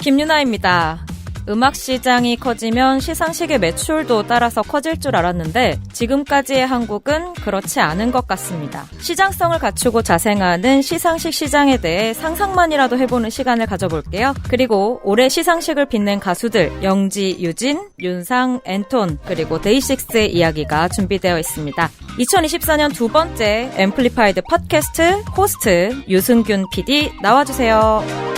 김유나입니다. 음악 시장이 커지면 시상식의 매출도 따라서 커질 줄 알았는데 지금까지의 한국은 그렇지 않은 것 같습니다. 시장성을 갖추고 자생하는 시상식 시장에 대해 상상만이라도 해보는 시간을 가져볼게요. 그리고 올해 시상식을 빛낸 가수들 영지, 유진, 윤상, 앤톤 그리고 데이식스의 이야기가 준비되어 있습니다. 2024년 두 번째 앰플리파이드 팟캐스트 호스트 유승균 PD 나와주세요.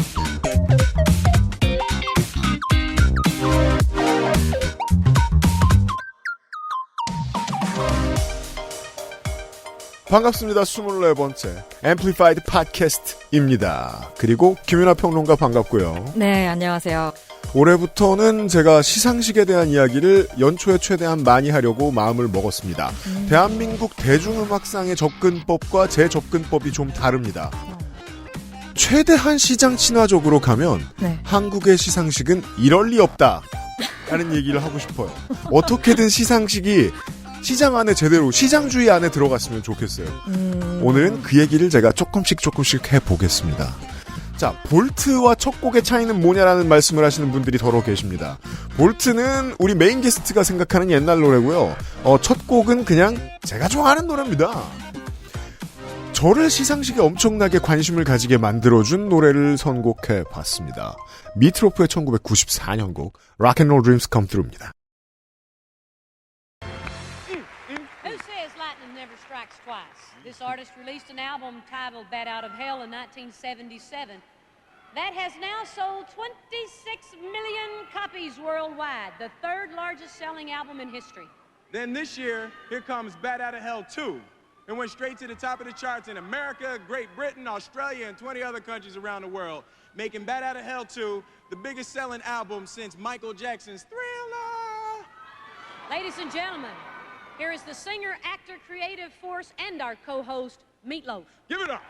반갑습니다. 24번째 앰플리파이드 팟캐스트입니다. 그리고 김윤아 평론가 반갑고요. 네, 안녕하세요. 올해부터는 제가 시상식에 대한 이야기를 연초에 최대한 많이 하려고 마음을 먹었습니다. 대한민국 대중음악상의 접근법과 제 접근법이 좀 다릅니다. 최대한 시장 친화적으로 가면 한국의 시상식은 이럴 리 없다 라는 얘기를 하고 싶어요. 어떻게든 시상식이 시장 안에 제대로 시장주의 안에 들어갔으면 좋겠어요. 오늘은 그 얘기를 제가 조금씩 해보겠습니다. 자, 볼트와 첫 곡의 차이는 뭐냐라는 말씀을 하시는 분들이 더러 계십니다. 볼트는 우리 메인 게스트가 생각하는 옛날 노래고요. 첫 곡은 그냥 제가 좋아하는 노래입니다. 저를 시상식에 엄청나게 관심을 가지게 만들어준 노래를 선곡해봤습니다. 미트로프의 1994년 곡 Rock'n'Roll Dreams Come Through입니다. This artist released an album titled Bat Out of Hell in 1977 that has now sold 26 million copies worldwide, the third largest selling album in history. Then this year, here comes Bat Out of Hell 2. It went straight to the top of the charts in America, Great Britain, Australia, and 20 other countries around the world, making Bat Out of Hell 2 the biggest selling album since Michael Jackson's Thriller. Ladies and gentlemen, here is the singer, actor, creative force, and our co-host, Meatloaf. Give it up.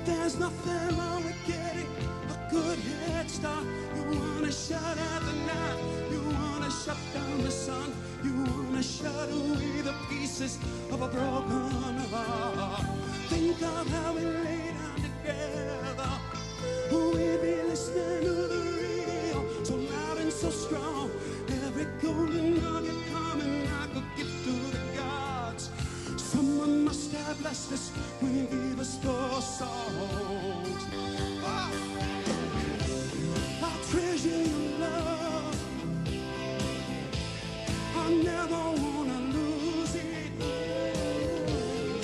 There's nothing wrong with getting a good head start. You wanna shut out the night, you wanna shut down the sun, you wanna shut away the pieces of a broken heart. Think of how we lay down together, we'd be listening to the radio, so loud and so strong. Every golden nugget coming like a gift to the gods. Someone must have blessed us when he gave us those songs. Oh. I treasure your love, I never wanna lose it.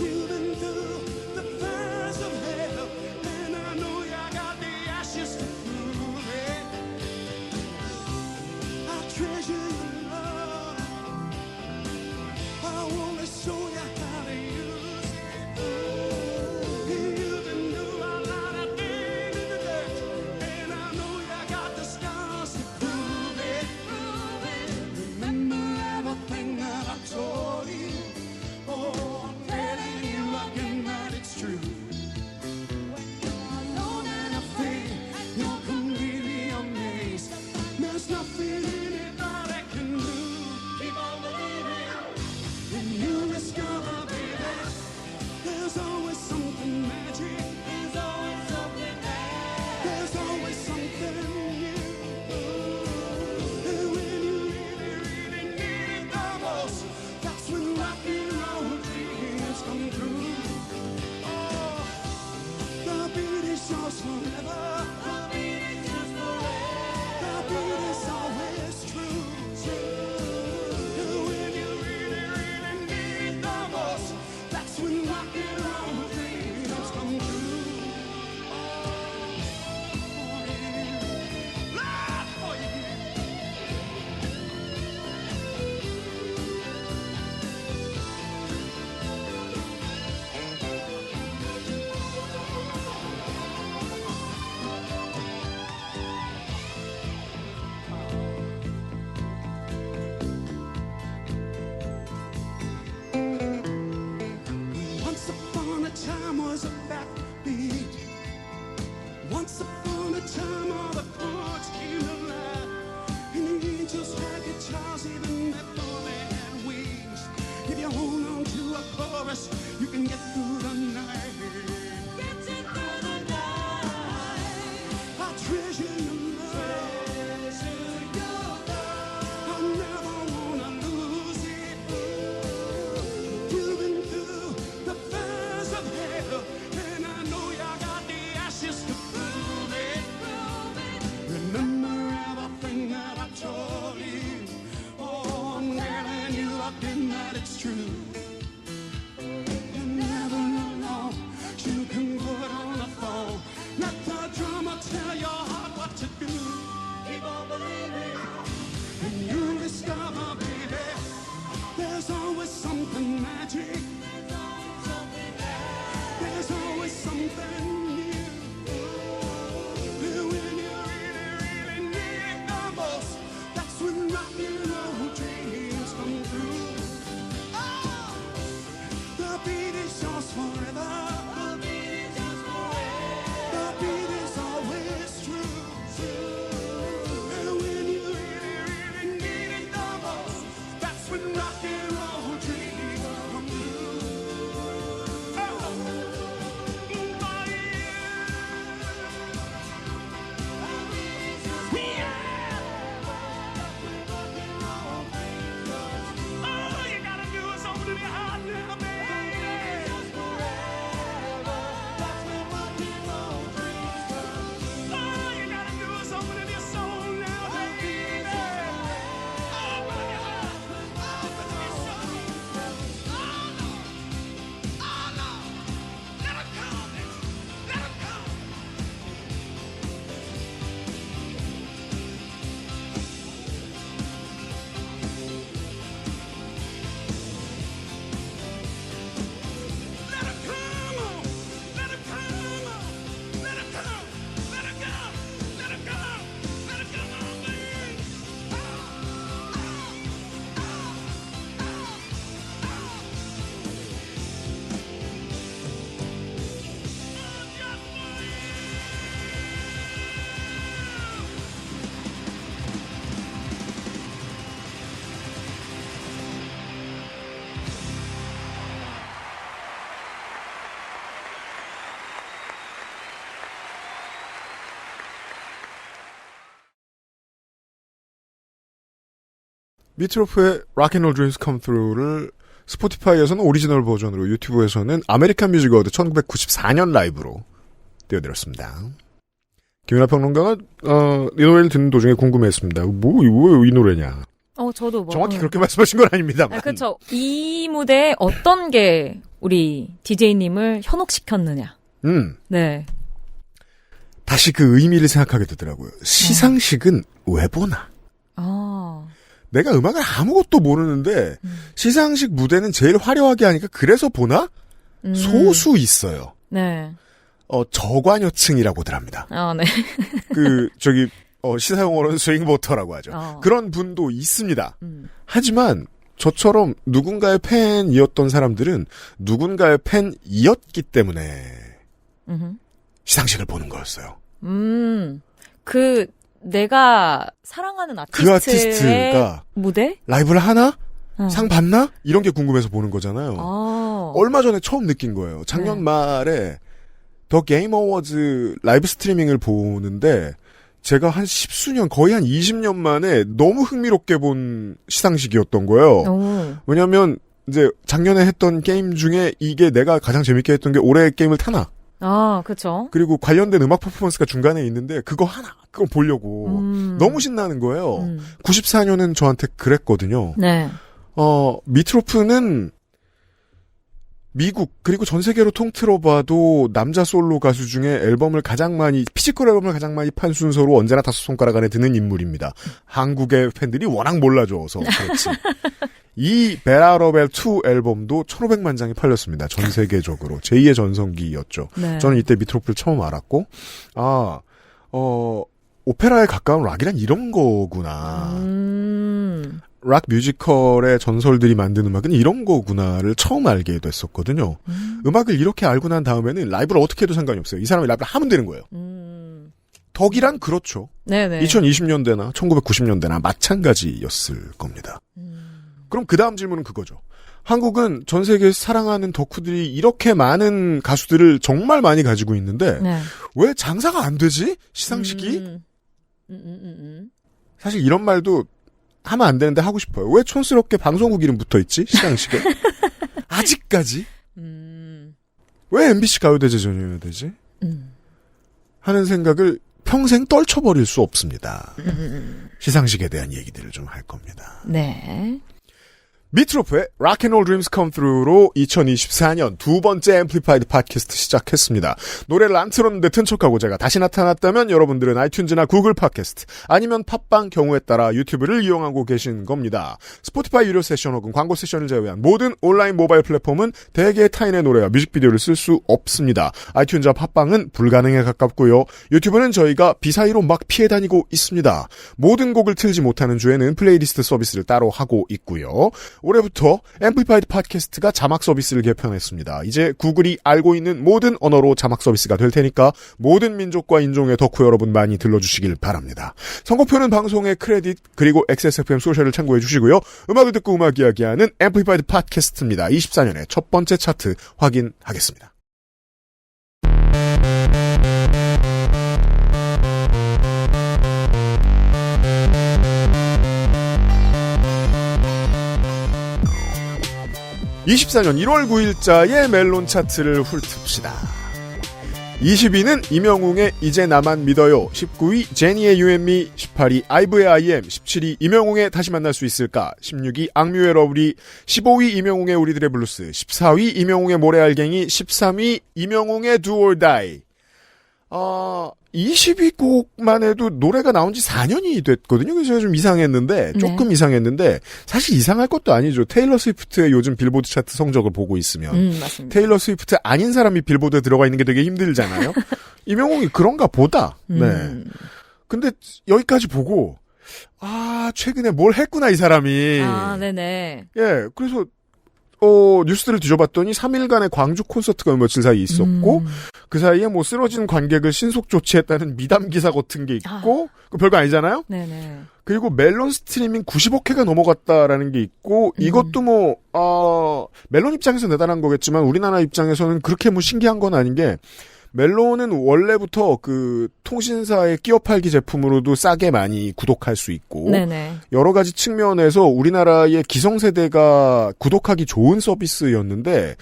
You've been through the fires of hell, and I know you got the ashes to prove it. I treasure your love, I wanna show you how to use it. 미트로프의 Rock'n'Roll Dreams Come Through를 스포티파이에서는 오리지널 버전으로, 유튜브에서는 아메리칸 뮤직 어워드 1994년 라이브로 띄워드렸습니다. 김윤아 평론가가 이 노래를 듣는 도중에 궁금해했습니다. 왜 이 노래냐? 저도 정확히 그렇게 말씀하신 건 아닙니다만. 그렇죠. 이 무대에 어떤 게 우리 DJ님을 현혹시켰느냐. 네. 다시 그 의미를 생각하게 되더라고요. 시상식은 왜 보나? 내가 음악을 아무것도 모르는데 시상식 무대는 제일 화려하게 하니까 그래서 보나? 소수 있어요. 네. 저관여층이라고들 합니다. 네. 시사용어로는 스윙보터라고 하죠. 그런 분도 있습니다. 하지만 저처럼 누군가의 팬이었던 사람들은 누군가의 팬이었기 때문에 시상식을 보는 거였어요. 내가 사랑하는 그 아티스트가 무대? 라이브를 하나? 상 받나? 이런 게 궁금해서 보는 거잖아요. 얼마 전에 처음 느낀 거예요. 작년 말에 더 게임 어워즈 라이브 스트리밍을 보는데 제가 한 10수년, 거의 한 20년 만에 너무 흥미롭게 본 시상식이었던 거예요. 왜냐면 이제 작년에 했던 게임 중에 이게 내가 가장 재밌게 했던 게 올해 게임을 타나? 그쵸. 그리고 관련된 음악 퍼포먼스가 중간에 있는데 그거 보려고 너무 신나는 거예요. 94년은 저한테 그랬거든요. 네. 미트로프는 미국 그리고 전 세계로 통틀어봐도 남자 솔로 가수 중에 피지컬 앨범을 가장 많이 판 순서로 언제나 5손가락 안에 드는 인물입니다. 한국의 팬들이 워낙 몰라줘서 그렇지. 이 베라러벨 2 앨범도 1,500만 장이 팔렸습니다. 전 세계적으로. 제2의 전성기였죠. 네. 저는 이때 미트로프를 처음 알았고 오페라에 가까운 락이란 이런 거구나. 락 뮤지컬의 전설들이 만든 음악은 이런 거구나를 처음 알게 됐었거든요. 음악을 이렇게 알고 난 다음에는 라이브를 어떻게 해도 상관이 없어요. 이 사람이 라이브를 하면 되는 거예요. 덕이란 그렇죠. 네네. 2020년대나 1990년대나 마찬가지였을 겁니다. 그럼 그 다음 질문은 그거죠. 한국은 전 세계에서 사랑하는 덕후들이 이렇게 많은 가수들을 정말 많이 가지고 있는데 왜 장사가 안 되지? 시상식이? 사실 이런 말도 하면 안 되는데 하고 싶어요. 왜 촌스럽게 방송국 이름 붙어있지? 시상식에. 아직까지? 왜 MBC 가요대제전이어야 되지? 하는 생각을 평생 떨쳐버릴 수 없습니다. 시상식에 대한 얘기들을 좀 할 겁니다. 네. 미트로프의 Rock'n'Roll Dreams Come Through로 2024년 두 번째 앰플리파이드 팟캐스트 시작했습니다. 노래를 안 틀었는데 튼 척하고 제가 다시 나타났다면 여러분들은 아이튠즈나 구글 팟캐스트 아니면 팟빵 경우에 따라 유튜브를 이용하고 계신 겁니다. 스포티파이 유료 세션 혹은 광고 세션을 제외한 모든 온라인 모바일 플랫폼은 대개 타인의 노래와 뮤직비디오를 쓸 수 없습니다. 아이튠즈와 팟빵은 불가능에 가깝고요. 유튜브는 저희가 비사이로 막 피해 다니고 있습니다. 모든 곡을 틀지 못하는 주에는 플레이리스트 서비스를 따로 하고 있고요. 올해부터 앰플리파이드 팟캐스트가 자막 서비스를 개편했습니다. 이제 구글이 알고 있는 모든 언어로 자막 서비스가 될 테니까 모든 민족과 인종의 덕후 여러분 많이 들러주시길 바랍니다. 선곡표는 방송의 크레딧 그리고 XSFM 소셜을 참고해 주시고요. 음악을 듣고 음악 이야기하는 앰플리파이드 팟캐스트입니다. 24년의 첫 번째 차트 확인하겠습니다. (24년 1월 9일자의) 멜론 차트를 훑읍시다. 20위는 임영웅의 이제 나만 믿어요, 19위 제니의 You and Me, 18위 아이브의 I am, 17위 임영웅의 다시 만날 수 있을까, 16위 악뮤의 러브리, 15위 임영웅의 우리들의 블루스, 14위 임영웅의 모래알갱이, 13위 임영웅의 Do or Die. 20위곡만 해도 노래가 나온 지 4년이 됐거든요. 그래서 제가 좀 이상했는데, 조금 이상했는데, 사실 이상할 것도 아니죠. 테일러 스위프트의 요즘 빌보드 차트 성적을 보고 있으면. 맞습니다. 테일러 스위프트 아닌 사람이 빌보드에 들어가 있는 게 되게 힘들잖아요. 임영웅이 그런가 보다. 네. 근데 여기까지 보고, 최근에 뭘 했구나, 이 사람이. 네네. 예, 그래서, 뉴스들을 뒤져봤더니 3일간의 광주 콘서트가 며칠 사이 있었고, 그 사이에 뭐 쓰러진 관객을 신속 조치했다는 미담 기사 같은 게 있고, 그 별거 아니잖아요? 네네. 그리고 멜론 스트리밍 90억 회가 넘어갔다라는 게 있고, 이것도 멜론 입장에서 대단한 거겠지만, 우리나라 입장에서는 그렇게 뭐 신기한 건 아닌 게, 멜론은 원래부터 그 통신사의 끼어 팔기 제품으로도 싸게 많이 구독할 수 있고 네네. 여러 가지 측면에서 우리나라의 기성세대가 구독하기 좋은 서비스였는데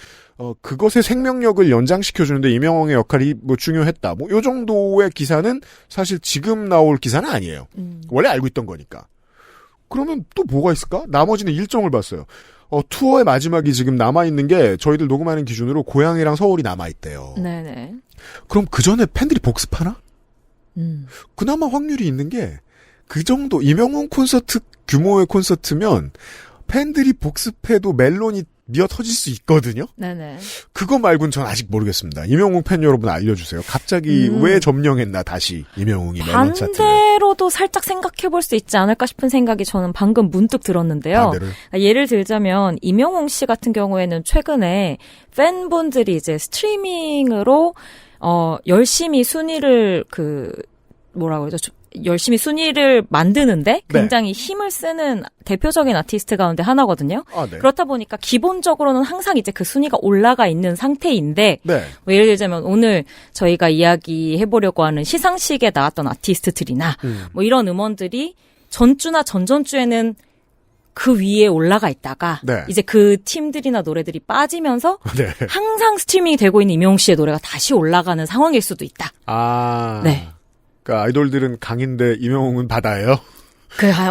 그것의 생명력을 연장시켜주는데 임영웅의 역할이 뭐 중요했다. 뭐 요 정도의 기사는 사실 지금 나올 기사는 아니에요. 원래 알고 있던 거니까. 그러면 또 뭐가 있을까? 나머지는 일정을 봤어요. 투어의 마지막이 지금 남아있는 게 저희들 녹음하는 기준으로 고향이랑 서울이 남아있대요. 네네. 그럼 그 전에 팬들이 복습하나? 그나마 확률이 있는 게 그 정도 임영웅 콘서트 규모의 콘서트면 팬들이 복습해도 멜론이 미어 터질 수 있거든요. 네네. 그거 말고는 전 아직 모르겠습니다. 임영웅 팬 여러분 알려주세요. 갑자기 왜 점령했나 다시 임영웅이 멜론 차트를. 반대로도 살짝 생각해볼 수 있지 않을까 싶은 생각이 저는 방금 문득 들었는데요. 반대를? 예를 들자면 임영웅 씨 같은 경우에는 최근에 팬분들이 이제 스트리밍으로 열심히 순위를 뭐라고 그러죠? 열심히 순위를 만드는데 굉장히 힘을 쓰는 대표적인 아티스트 가운데 하나거든요. 네. 그렇다 보니까 기본적으로는 항상 이제 그 순위가 올라가 있는 상태인데 네. 뭐 예를 들자면 오늘 저희가 이야기해보려고 하는 시상식에 나왔던 아티스트들이나 뭐 이런 음원들이 전주나 전전주에는 그 위에 올라가 있다가 네. 이제 그 팀들이나 노래들이 빠지면서 네. 항상 스트리밍이 되고 있는 임영웅 씨의 노래가 다시 올라가는 상황일 수도 있다. 네. 그러니까 아이돌들은 강인데 임영웅은 바다예요?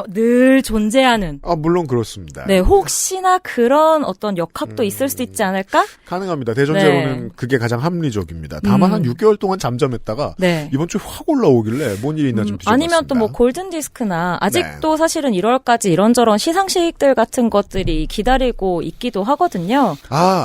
늘 존재하는. 물론 그렇습니다. 네, 혹시나 그런 어떤 역학도 있을 수 있지 않을까? 가능합니다. 대전제로는 그게 가장 합리적입니다. 다만 한 6개월 동안 잠잠했다가 이번 주에 확 올라오길래 뭔 일이 있나 좀 뒤져봤습니다. 아니면 또 뭐 골든디스크나 아직도 사실은 1월까지 이런저런 시상식들 같은 것들이 기다리고 있기도 하거든요.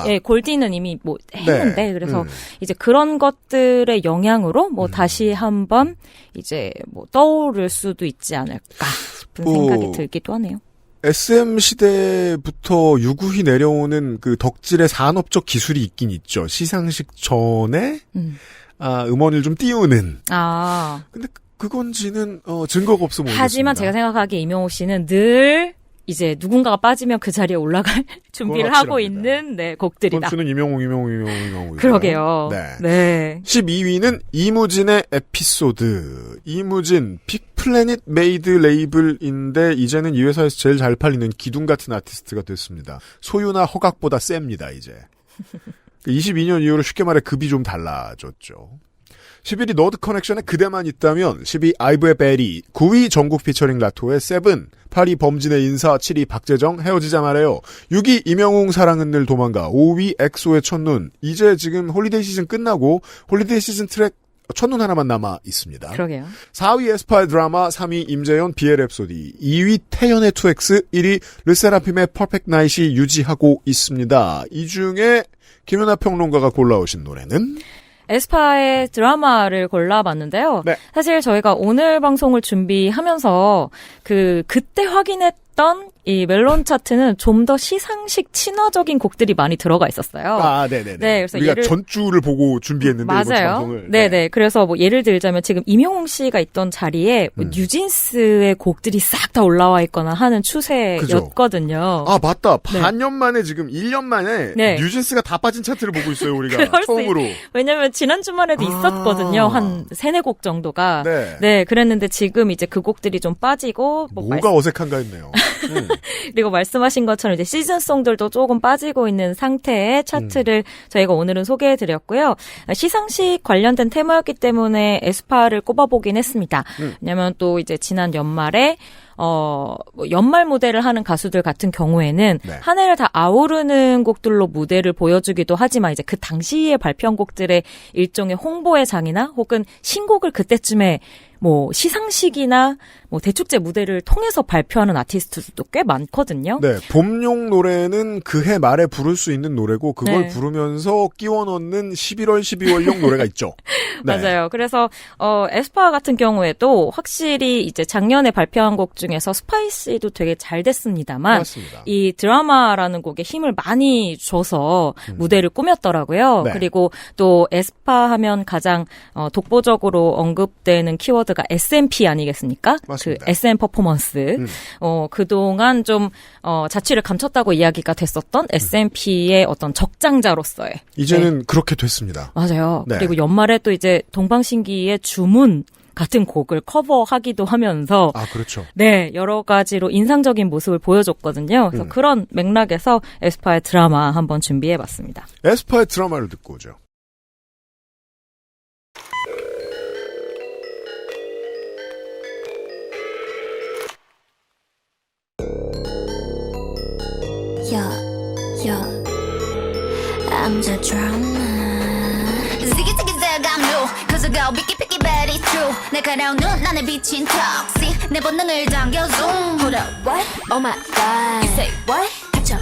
예, 골디는 이미 뭐 했는데 그래서 이제 그런 것들의 영향으로 뭐 다시 한번 이제 뭐 떠오를 수도 있지 않을까 그런 생각이 들기도 하네요. SM 시대부터 유구히 내려오는 그 덕질의 산업적 기술이 있긴 있죠. 시상식 전에 음원을 좀 띄우는. 근데 그건지는 증거가 없어 모르겠습니다. 하지만 제가 생각하기에 임영웅 씨는 늘 이제 누군가가 빠지면 그 자리에 올라갈 준비를 하고 있는 곡들이다. 이번 주는 임영웅. 그러게요. 네. 12위는 이무진의 에피소드. 이무진 빅플래닛 메이드 레이블인데 이제는 이 회사에서 제일 잘 팔리는 기둥 같은 아티스트가 됐습니다. 소유나 허각보다 셉니다. 이제. 22년 이후로 쉽게 말해 급이 좀 달라졌죠. 11위 너드 커넥션에 그대만 있다면, 12위 아이브의 베리, 9위 전국 피처링 라토의 세븐, 8위 범진의 인사, 7위 박재정 헤어지자 말해요, 6위 임영웅 사랑은 늘 도망가, 5위 엑소의 첫눈. 이제 지금 홀리데이 시즌 끝나고 홀리데이 시즌 트랙 첫눈 하나만 남아 있습니다. 그러게요. 4위 에스파의 드라마, 3위 임재현 비엘 랩소디, 2위 태연의 2X, 1위 르세라핌의 퍼펙트 나잇이 유지하고 있습니다. 이 중에 김연아 평론가가 골라오신 노래는 에스파의 드라마를 골라봤는데요. 사실 저희가 오늘 방송을 준비하면서 그때 확인했던 이 멜론 차트는 좀 더 시상식 친화적인 곡들이 많이 들어가 있었어요. 네네네. 네, 그래서 우리가 전주를 보고 준비했는데 맞아요. 방송을. 네네. 그래서 뭐 예를 들자면 지금 임영웅 씨가 있던 자리에 뭐 뉴진스의 곡들이 싹 다 올라와 있거나 하는 추세였거든요. 맞다. 반년 만에 지금 1년 만에 뉴진스가 다 빠진 차트를 보고 있어요, 우리가. 처음으로. 왜냐면 지난 주말에도 있었거든요. 한 3-4곡 정도가. 네, 그랬는데 지금 이제 그 곡들이 좀 빠지고 뭐가 어색한가 했네요. 그리고 말씀하신 것처럼 이제 시즌송들도 조금 빠지고 있는 상태의 차트를 저희가 오늘은 소개해드렸고요. 시상식 관련된 테마였기 때문에 에스파를 꼽아보긴 했습니다. 왜냐면 또 이제 지난 연말에 연말 무대를 하는 가수들 같은 경우에는 한 해를 다 아우르는 곡들로 무대를 보여주기도 하지만 이제 그 당시에 발표한 곡들의 일종의 홍보의 장이나 혹은 신곡을 그때쯤에 뭐 시상식이나 뭐 대축제 무대를 통해서 발표하는 아티스트들도 꽤 많거든요. 네, 봄용 노래는 그해 말에 부를 수 있는 노래고 그걸 부르면서 끼워 넣는 11월, 12월용 노래가 있죠. 맞아요. 그래서 에스파 같은 경우에도 확실히 이제 작년에 발표한 곡 중에서 스파이시도 되게 잘 됐습니다만 맞습니다. 이 드라마라는 곡에 힘을 많이 줘서 무대를 꾸몄더라고요. 그리고 또 에스파 하면 가장 독보적으로 언급되는 키워드가 SMP 아니겠습니까? 맞습니다. 그 SM 퍼포먼스. 그동안 좀 자취를 감췄다고 이야기가 됐었던 SMP의 어떤 적장자로서의 이제는 그렇게 됐습니다. 맞아요. 그리고 연말에 또 이제 동방신기의 주문 같은 곡을 커버하기도 하면서 아, 그렇죠. 네, 여러 가지로 인상적인 모습을 보여줬거든요. 그래서 그런 맥락에서 에스파의 드라마 한번 준비해봤습니다. 에스파의 드라마를 듣고 오죠. Yeah, I'm the drama. Ziggy ziggy zag, I'm new. Cause I go picky picky, but it's true. 날카로운 눈 안에 비친 toxic. 내 본능을 당겨 zoom. Hold up, what? Oh my god. You say what? 닥쳐,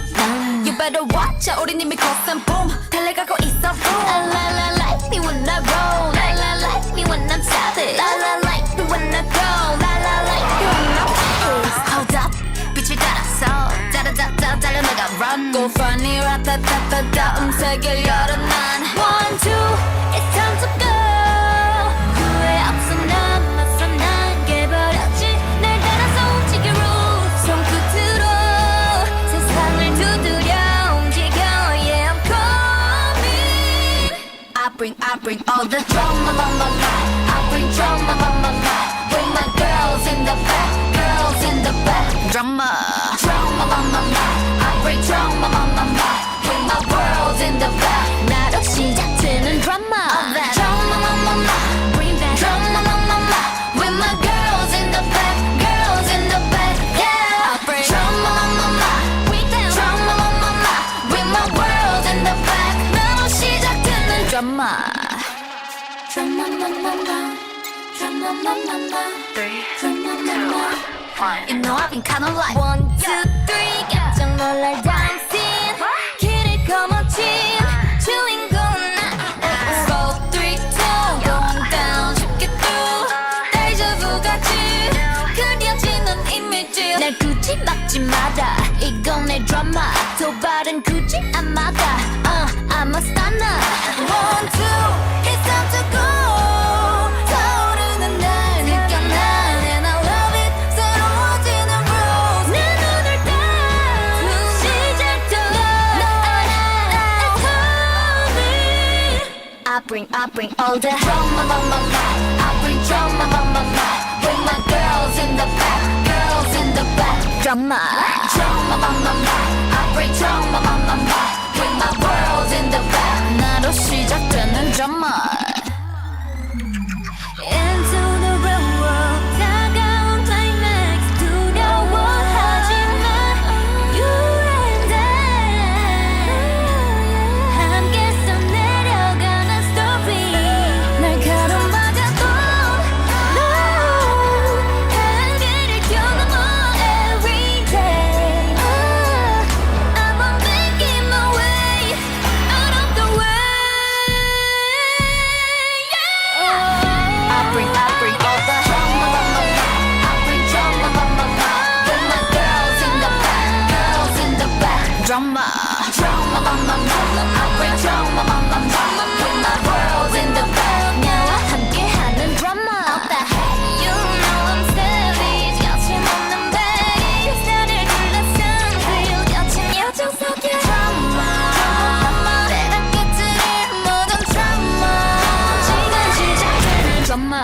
You better watch out. 우린 이미 cross and boom. 달려가고 있어, boom. La la like me when I roll. La la like me when I'm savage. La la like me when I go. La la like me when I'm pissed. Hold up. 빛을 따라서 짜라짜짜 달려나가 run Go funny 라타타타타 음색을 열어 난 1, 2 It's time to go 후회 없어 난 맞서 나게버렸지 날 따라서 움직여 rules 손끝으로 세상을 두드려 움직여 Yeah I'm coming I bring all the drama I bring drama Bring my girls in the back Girls in the back Drama I bring drama Bring my world in the back 나로 시작되는 drama Drama Bring that drama With my girls in the back Girls in the back Yeah I bring drama Bring that drama Bring my world in the back 나로 시작되는 drama You know I've been kinda like 1, 2, 3 깜짝 놀랄 dancing 길을 거머쥔 주인공은 나 4, 3, 2 going down 쉽게 through 데자부 같이 그려지는 이미지 날 굳이 막지 마라 이건 내 드라마 도발은 굳이 안 막아 I'm a stunner 1, 2 It's time to go 타오르는 날 느껴 난 And I love it 새로워지는 rules 내 눈을 따 시작되어 It's coming I bring all the drama I bring drama Bring my girls in the back Girls in the back Drama I bring drama Bring my world in the back 나로 시작되는 drama Into the real world 다가온 climax 두려워하지마 You and I 함께 써내려가는 story 날카로운 바다도 No 한계를 뛰어넘어 every day I'm making my way out of the way I bring all the drama I bring drama With my girls in the back Girls in the back Drama I bring drama With my world in the back 나와 함께하는 drama You know I'm savage 거침없는 baggage 나를 둘러싼 그 여친 여정 속에 drama 내가 깨뜨릴 모든 drama 지금 시작되는 drama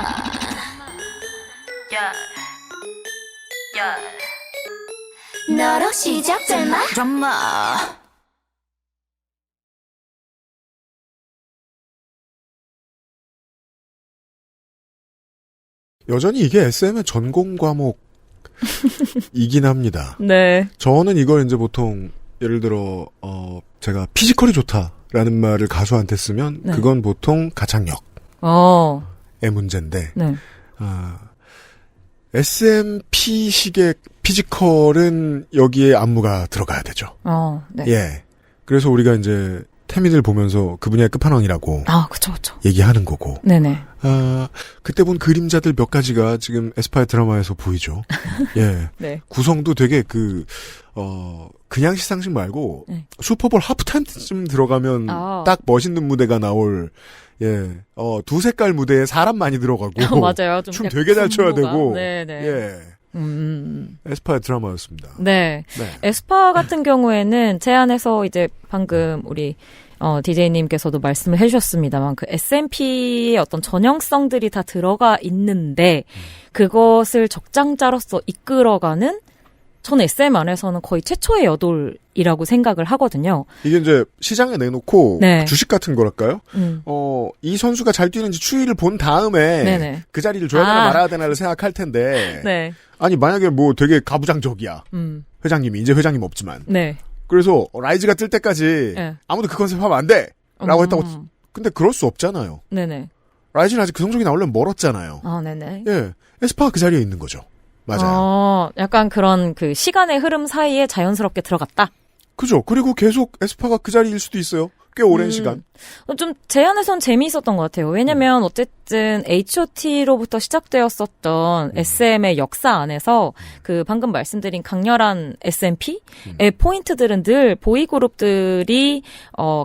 너로 시작될 마 drama 여전히 이게 SM의 전공 과목이긴 합니다. 네. 저는 이걸 이제 보통 예를 들어 제가 피지컬이 좋다라는 말을 가수한테 쓰면 네. 그건 보통 가창력의 문제인데 네. SMP식의 피지컬은 여기에 안무가 들어가야 되죠. 네. 예. 그래서 우리가 이제 태민을 보면서 그 분야의 끝판왕이라고 그쵸. 얘기하는 거고. 네네. 그때 본 그림자들 몇 가지가 지금 에스파의 드라마에서 보이죠. 예. 네. 구성도 되게 그냥 시상식 말고 네. 슈퍼볼 하프타임쯤 들어가면 아. 딱 멋있는 무대가 나올 두 색깔 무대에 사람 많이 들어가고 맞아요. 춤 되게 잘 춰야 되고 네네. 예. 에스파의 드라마였습니다. 네. 네. 에스파 같은 경우에는 제 안에서 이제 방금 우리 DJ님께서도 말씀을 해주셨습니다만 그 S&P의 어떤 전형성들이 다 들어가 있는데 그것을 적장자로서 이끌어가는 전 SM 안에서는 거의 최초의 여돌이라고 생각을 하거든요. 이게 이제 시장에 내놓고 네. 주식 같은 거랄까요? 이 선수가 잘 뛰는지 추이를 본 다음에 네네. 그 자리를 줘야 되나 말아야 되나를 생각할 텐데 네. 아니 만약에 뭐 되게 가부장적이야. 회장님이 이제 회장님 없지만 네. 그래서 라이즈가 뜰 때까지 네. 아무도 그 컨셉 하면 안 돼! 라고 했다고 근데 그럴 수 없잖아요. 네네. 라이즈는 아직 그 성적이 나오려면 멀었잖아요. 네네. 예, 에스파가 그 자리에 있는 거죠. 맞아요. 약간 그런 그 시간의 흐름 사이에 자연스럽게 들어갔다? 그죠. 그리고 계속 에스파가 그 자리일 수도 있어요. 꽤 오랜 시간. 좀 제 안에선 재미있었던 것 같아요. 왜냐면 어쨌든 H.O.T로부터 시작되었었던 SM의 역사 안에서 그 방금 말씀드린 강렬한 S&P의 포인트들은 늘 보이그룹들이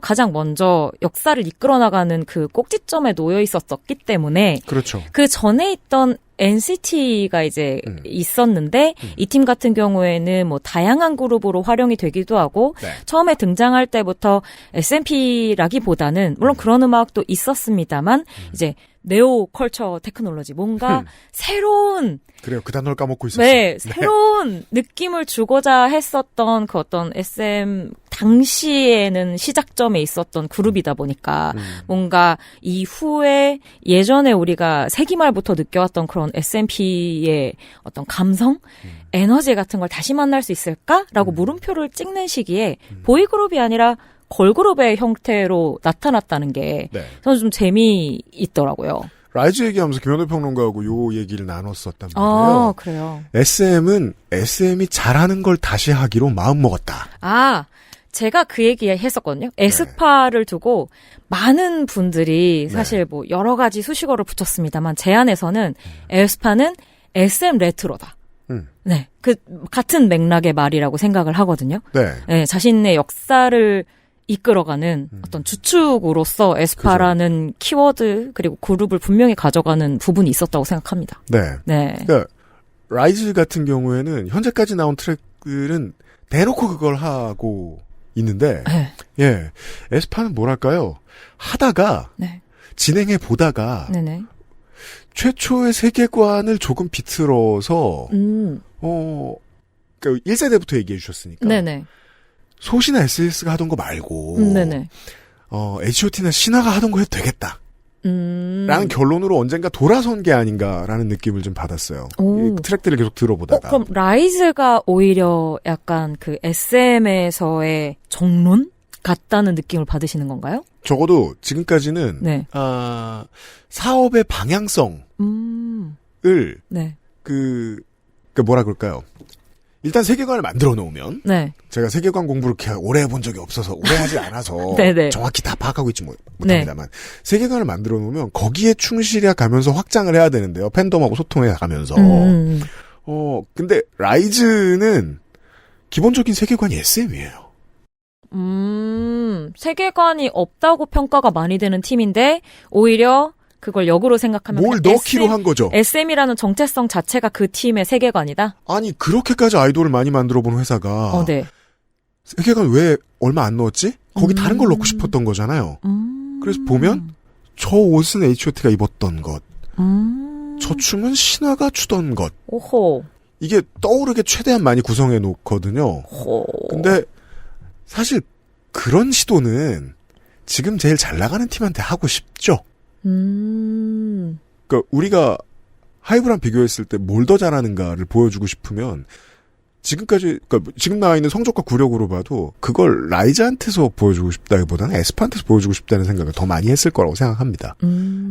가장 먼저 역사를 이끌어 나가는 그 꼭지점에 놓여 있었기 때문에 그렇죠. 그 전에 있던 NCT가 이제 있었는데 이 팀 같은 경우에는 뭐 다양한 그룹으로 활용이 되기도 하고 네. 처음에 등장할 때부터 S&P라기보다는 물론 그런 음악도 있었습니다만 이제 네오 컬처 테크놀로지 뭔가 새로운 그래요. 그 단어를 까먹고 있었어요. 네, 새로운 느낌을 주고자 했었던 그 어떤 SM 당시에는 시작점에 있었던 그룹이다 보니까 뭔가 이후에 예전에 우리가 세기말부터 느껴왔던 그런 S&P의 어떤 감성, 에너지 같은 걸 다시 만날 수 있을까라고 물음표를 찍는 시기에 보이그룹이 아니라 걸그룹의 형태로 나타났다는 게 네. 저는 좀 재미있더라고요. 라이즈 얘기하면서 김현우 평론가하고 요 얘기를 나눴었단 말이에요. 그래요. SM은 SM이 잘하는 걸 다시 하기로 마음먹었다. 제가 그 얘기 했었거든요. 에스파를 두고 많은 분들이 사실 뭐 여러 가지 수식어를 붙였습니다만 제 안에서는 에스파는 SM 레트로다. 네. 그 같은 맥락의 말이라고 생각을 하거든요. 네. 네, 자신의 역사를 이끌어가는 어떤 주축으로서 에스파라는 키워드 그리고 그룹을 분명히 가져가는 부분이 있었다고 생각합니다. 네. 네. 그러니까 라이즈 같은 경우에는 현재까지 나온 트랙들은 대놓고 그걸 하고 있는데 네. 예. 에스파는 뭐랄까요? 하다가 네. 진행해 보다가 네네. 최초의 세계관을 조금 비틀어서 그러니까 1세대부터 얘기해 주셨으니까 네네. 소시나 SS가 하던 거 말고 네네. H.O.T나 신화가 하던 거 해도 되겠다. 라는 결론으로 언젠가 돌아선 게 아닌가라는 느낌을 좀 받았어요. 이 트랙들을 계속 들어보다가. 그럼 라이즈가 오히려 약간 그 SM에서의 정론 같다는 느낌을 받으시는 건가요? 적어도 지금까지는 네. 사업의 방향성을 네. 그러니까 뭐라 그럴까요? 일단 세계관을 만들어 놓으면 네. 제가 세계관 공부를 이렇게 오래 해본 적이 없어서 오래 하지 않아서 네네. 정확히 다 파악하고 있지 못합니다만 세계관을 만들어 놓으면 거기에 충실해 가면서 확장을 해야 되는데요. 팬덤하고 소통해 가면서 근데 라이즈는 기본적인 세계관이 SM이에요. 세계관이 없다고 평가가 많이 되는 팀인데 오히려 그걸 역으로 생각하면 뭘 넣기로 한 거죠. SM이라는 정체성 자체가 그 팀의 세계관이다? 아니 그렇게까지 아이돌을 많이 만들어본 회사가 네. 세계관 왜 얼마 안 넣었지? 거기 다른 걸 넣고 싶었던 거잖아요. 그래서 보면 저 옷은 H.O.T가 입었던 것, 저 춤은 신화가 추던 것. 오호. 이게 떠오르게 최대한 많이 구성해 놓거든요. 근데 사실 그런 시도는 지금 제일 잘 나가는 팀한테 하고 싶죠. 그러니까 우리가 하이브랑 비교했을 때 뭘 더 잘하는가를 보여주고 싶으면 지금까지 그러니까 지금 나와 있는 성적과 구력으로 봐도 그걸 라이즈한테서 보여주고 싶다기보다는 에스파한테서 보여주고 싶다는 생각을 더 많이 했을 거라고 생각합니다.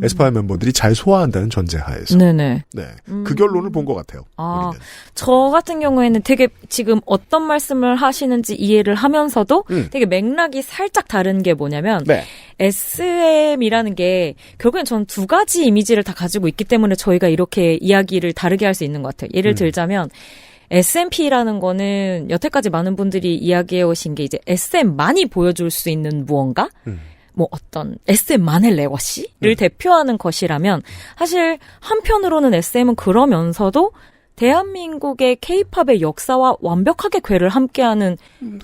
에스파 멤버들이 잘 소화한다는 전제하에서. 네네. 네, 그 결론을 본 것 같아요. 우리는. 저 같은 경우에는 되게 지금 어떤 말씀을 하시는지 이해를 하면서도 되게 맥락이 살짝 다른 게 뭐냐면 네. SM이라는 게 결국엔 전 두 가지 이미지를 다 가지고 있기 때문에 저희가 이렇게 이야기를 다르게 할 수 있는 것 같아요. 예를 들자면 SMP라는 거는 여태까지 많은 분들이 이야기해 오신 게 이제 SM만이 보여줄 수 있는 무언가? 뭐 어떤 SM만의 레거시를 대표하는 것이라면 사실 한편으로는 SM은 그러면서도 대한민국의 K-팝의 역사와 완벽하게 궤를 함께하는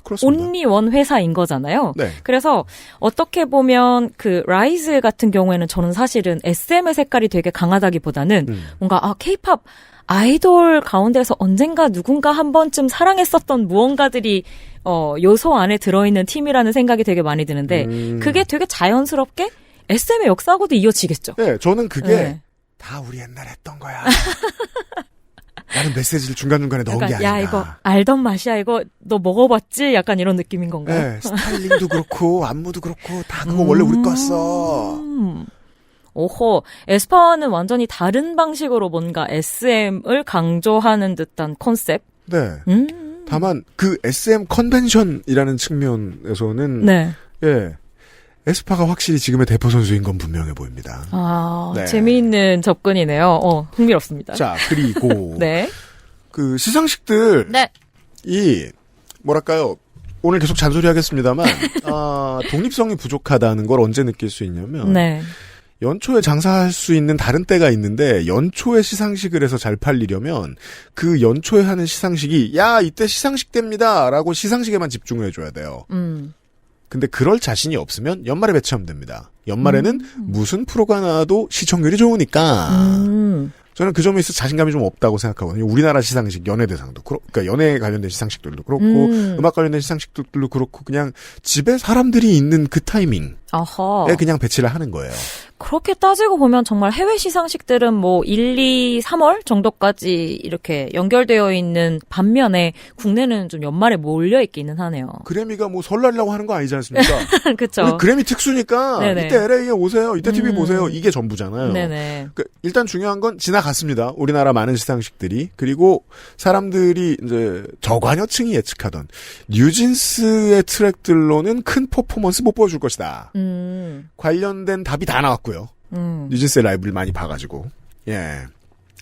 그렇습니다. 온리 원 회사인 거잖아요. 네. 그래서 어떻게 보면 그 라이즈 같은 경우에는 저는 사실은 SM의 색깔이 되게 강하다기보다는 뭔가 K-팝 아이돌 가운데서 언젠가 누군가 한 번쯤 사랑했었던 무언가들이 요소 안에 들어있는 팀이라는 생각이 되게 많이 드는데 그게 되게 자연스럽게 SM의 역사하고도 이어지겠죠. 네, 저는 그게 네. 다 우리 옛날에 했던 거야. 라는 메시지를 중간중간에 넣은 게 약간, 아닌가. 야, 이거 알던 맛이야. 이거 너 먹어봤지? 약간 이런 느낌인 건가요? 네, 스타일링도 그렇고 안무도 그렇고 다 그거 원래 우리 거였어. 오호, 에스파와는 완전히 다른 방식으로 뭔가 SM을 강조하는 듯한 컨셉? 네. 다만 그 SM 컨벤션이라는 측면에서는 네. 예. 에스파가 확실히 지금의 대표 선수인 건 분명해 보입니다. 네. 재미있는 접근이네요. 흥미롭습니다. 자, 그리고 네. 그 시상식들 네. 이 뭐랄까요? 오늘 계속 잔소리하겠습니다만 독립성이 부족하다는 걸 언제 느낄 수 있냐면 네. 연초에 장사할 수 있는 다른 때가 있는데 연초에 시상식을 해서 잘 팔리려면 그 연초에 하는 시상식이 야 이때 시상식 됩니다라고 시상식에만 집중을 해줘야 돼요. 근데 그럴 자신이 없으면 연말에 배치하면 됩니다. 연말에는 무슨 프로가 나와도 시청률이 좋으니까 저는 그 점에 있어서 자신감이 좀 없다고 생각하거든요. 우리나라 시상식, 연예대상도 그러니까 연예 관련된 시상식들도 그렇고 음악 관련된 시상식들도 그렇고 그냥 집에 사람들이 있는 그 타이밍에 아하. 그냥 배치를 하는 거예요. 그렇게 따지고 보면 정말 해외 시상식들은 뭐 1, 2, 3월 정도까지 이렇게 연결되어 있는 반면에 국내는 좀 연말에 몰려 있기는 하네요. 그래미가 뭐 설날이라고 하는 거 아니지 않습니까? 그렇죠. 우리 그래미 특수니까 네네. 이때 LA에 오세요. 이때 TV 보세요. 이게 전부잖아요. 네네. 그러니까 일단 중요한 건 지나갔습니다. 우리나라 많은 시상식들이. 그리고 사람들이 이제 저관여층이 예측하던 뉴진스의 트랙들로는 큰 퍼포먼스 못 보여줄 것이다. 관련된 답이 다 나왔고요. 뉴진스의 라이브를 많이 봐가지고. 예.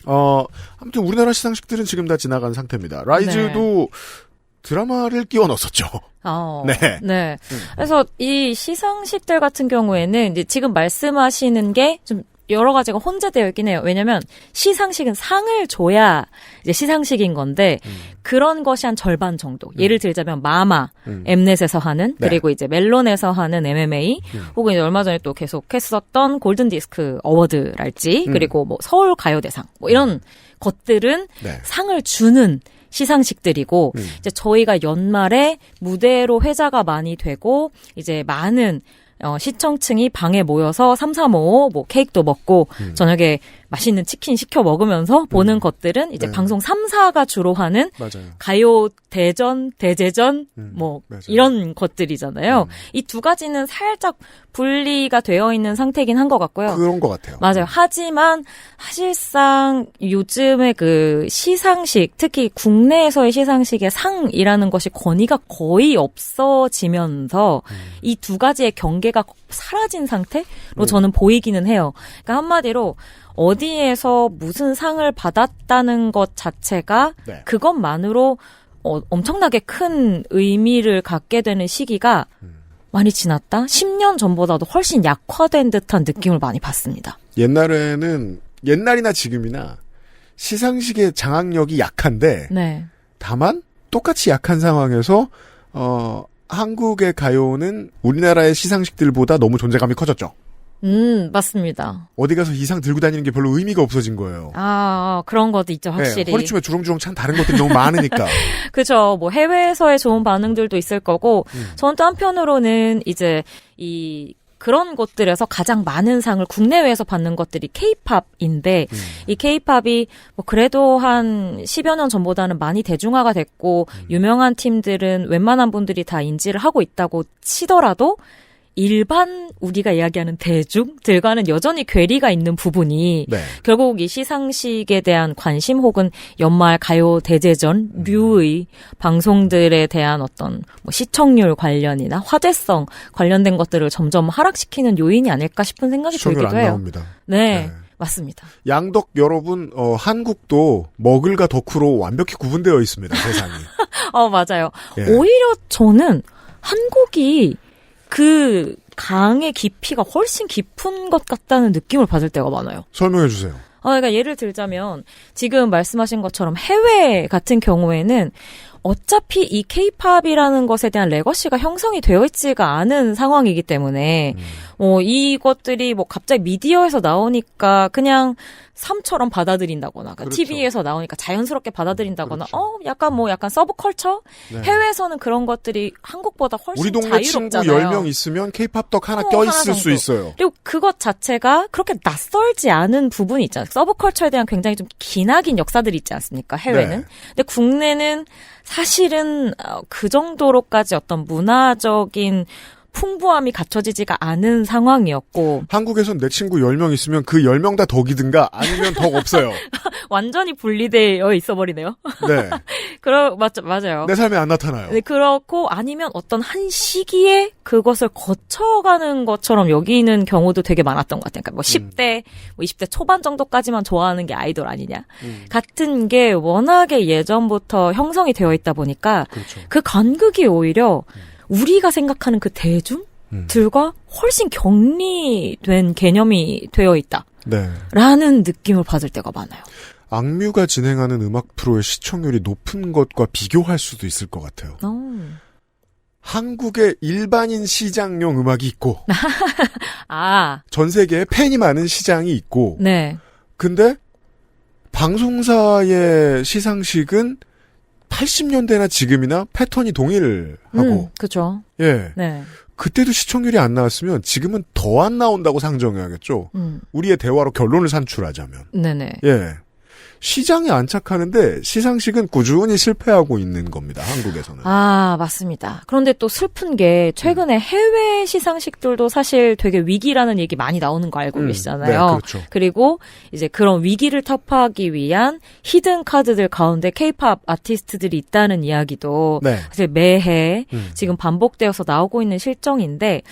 아무튼 우리나라 시상식들은 지금 다 지나간 상태입니다. 라이즈도 드라마를 끼워 넣었었죠. 네. 네. 그래서 이 시상식들 같은 경우에는 이제 지금 말씀하시는 게 좀 여러 가지가 혼재되어 있긴 해요. 왜냐면 시상식은 상을 줘야 이제 시상식인 건데 그런 것이 한 절반 정도. 예를 들자면 마마, 엠넷에서 하는 그리고 이제 멜론에서 하는 MMA 혹은 이제 얼마 전에 또 계속했었던 골든 디스크 어워드랄지 그리고 뭐 서울 가요대상 뭐 이런 것들은 상을 주는 시상식들이고 이제 저희가 연말에 무대로 회자가 많이 되고 이제 많은 시청층이 방에 모여서 3, 3, 5 뭐 케이크도 먹고 저녁에 맛있는 치킨 시켜 먹으면서 보는 것들은 이제 방송 3사가 주로 하는 가요 대전, 대제전 뭐 이런 것들이잖아요. 이 두 가지는 살짝 분리가 되어 있는 상태긴 한 것 같고요. 그런 것 같아요. 맞아요. 하지만 사실상 요즘에 그 시상식, 특히 국내에서의 시상식의 상이라는 것이 권위가 거의 없어지면서 이 두 가지의 경계가 사라진 상태로 저는 보이기는 해요. 그러니까 한마디로 어디에서 무슨 상을 받았다는 것 자체가 그것만으로 엄청나게 큰 의미를 갖게 되는 시기가 많이 지났다? 10년 전보다도 훨씬 약화된 듯한 느낌을 많이 받습니다. 옛날이나 지금이나 시상식의 장악력이 약한데 다만 똑같이 약한 상황에서 한국의 가요는 우리나라의 시상식들보다 너무 존재감이 커졌죠. 맞습니다. 어디 가서 이상 들고 다니는 게 별로 의미가 없어진 거예요. 그런 것도 있죠, 확실히. 허리춤에 주렁주렁 찬 다른 것들이 너무 많으니까. 그죠. 뭐 해외에서의 좋은 반응들도 있을 거고, 저는 또 한편으로는 이제 그런 곳들에서 가장 많은 상을 국내외에서 받는 것들이 K-팝인데 이 K-팝이 뭐 그래도 한 10여 년 전보다는 많이 대중화가 됐고 유명한 팀들은 웬만한 분들이 다 인지를 하고 있다고 치더라도 일반 우리가 이야기하는 대중들과는 여전히 괴리가 있는 부분이 결국 이 시상식에 대한 관심 혹은 연말 가요 대제전 류의 방송들에 대한 어떤 뭐 시청률 관련이나 화제성 관련된 것들을 점점 하락시키는 요인이 아닐까 싶은 생각이 들기도 해요. 안 나옵니다. 네. 맞습니다. 양덕 여러분, 한국도 먹을과 덕후로 완벽히 구분되어 있습니다, 세상이. 맞아요. 오히려 저는 한국이 그 강의 깊이가 훨씬 깊은 것 같다는 느낌을 받을 때가 많아요. 설명해 주세요. 그러니까 예를 들자면 지금 말씀하신 것처럼 해외 같은 경우에는 어차피 이 케이팝이라는 것에 대한 레거시가 형성이 되어 있지가 않은 상황이기 때문에 이것들이 뭐 갑자기 미디어에서 나오니까 그냥 삶처럼 받아들인다거나 그렇죠. TV에서 나오니까 자연스럽게 받아들인다거나 그렇죠. 약간 서브컬처? 네. 해외에서는 그런 것들이 한국보다 훨씬 우리 동네 친구 자유롭잖아요. 10명 있으면 케이팝 덕 하나 껴있을 하나 수 정도. 있어요. 그리고 그것 자체가 그렇게 낯설지 않은 부분이 있잖아요. 서브컬처에 대한 굉장히 좀 기나긴 역사들이 있지 않습니까? 해외는. 네. 근데 국내는 사실은 그 정도로까지 어떤 문화적인 풍부함이 갖춰지지가 않은 상황이었고 한국에선 내 친구 10명 있으면 그 10명 다 덕이든가 아니면 덕 없어요. 완전히 분리되어 있어버리네요. 네. 맞아요. 내 삶에 안 나타나요. 네, 그렇고 아니면 어떤 한 시기에 그것을 거쳐가는 것처럼 여기는 경우도 되게 많았던 것 같아요. 그러니까 뭐 10대, 뭐 20대 초반 정도까지만 좋아하는 게 아이돌 아니냐. 같은 게 워낙에 예전부터 형성이 되어 있다 보니까 그렇죠. 그 간극이 오히려 우리가 생각하는 그 대중들과 훨씬 격리된 개념이 되어 있다. 네. 라는 느낌을 받을 때가 많아요. 악뮤가 진행하는 음악 프로의 시청률이 높은 것과 비교할 수도 있을 것 같아요. 한국의 일반인 시장용 음악이 있고 전 세계에 팬이 많은 시장이 있고 네. 근데 방송사의 시상식은 80년대나 지금이나 패턴이 동일하고 그렇죠. 예. 네. 그때도 시청률이 안 나왔으면 지금은 더 안 나온다고 상정해야겠죠. 우리의 대화로 결론을 산출하자면. 네네. 예. 시장에 안착하는데 시상식은 꾸준히 실패하고 있는 겁니다. 한국에서는. 맞습니다. 그런데 또 슬픈 게 최근에 해외 시상식들도 사실 되게 위기라는 얘기 많이 나오는 거 알고 계시잖아요. 네, 그렇죠. 그리고 이제 그런 위기를 타파하기 위한 히든 카드들 가운데 케이팝 아티스트들이 있다는 이야기도 네. 사실 매해 지금 반복되어서 나오고 있는 실정인데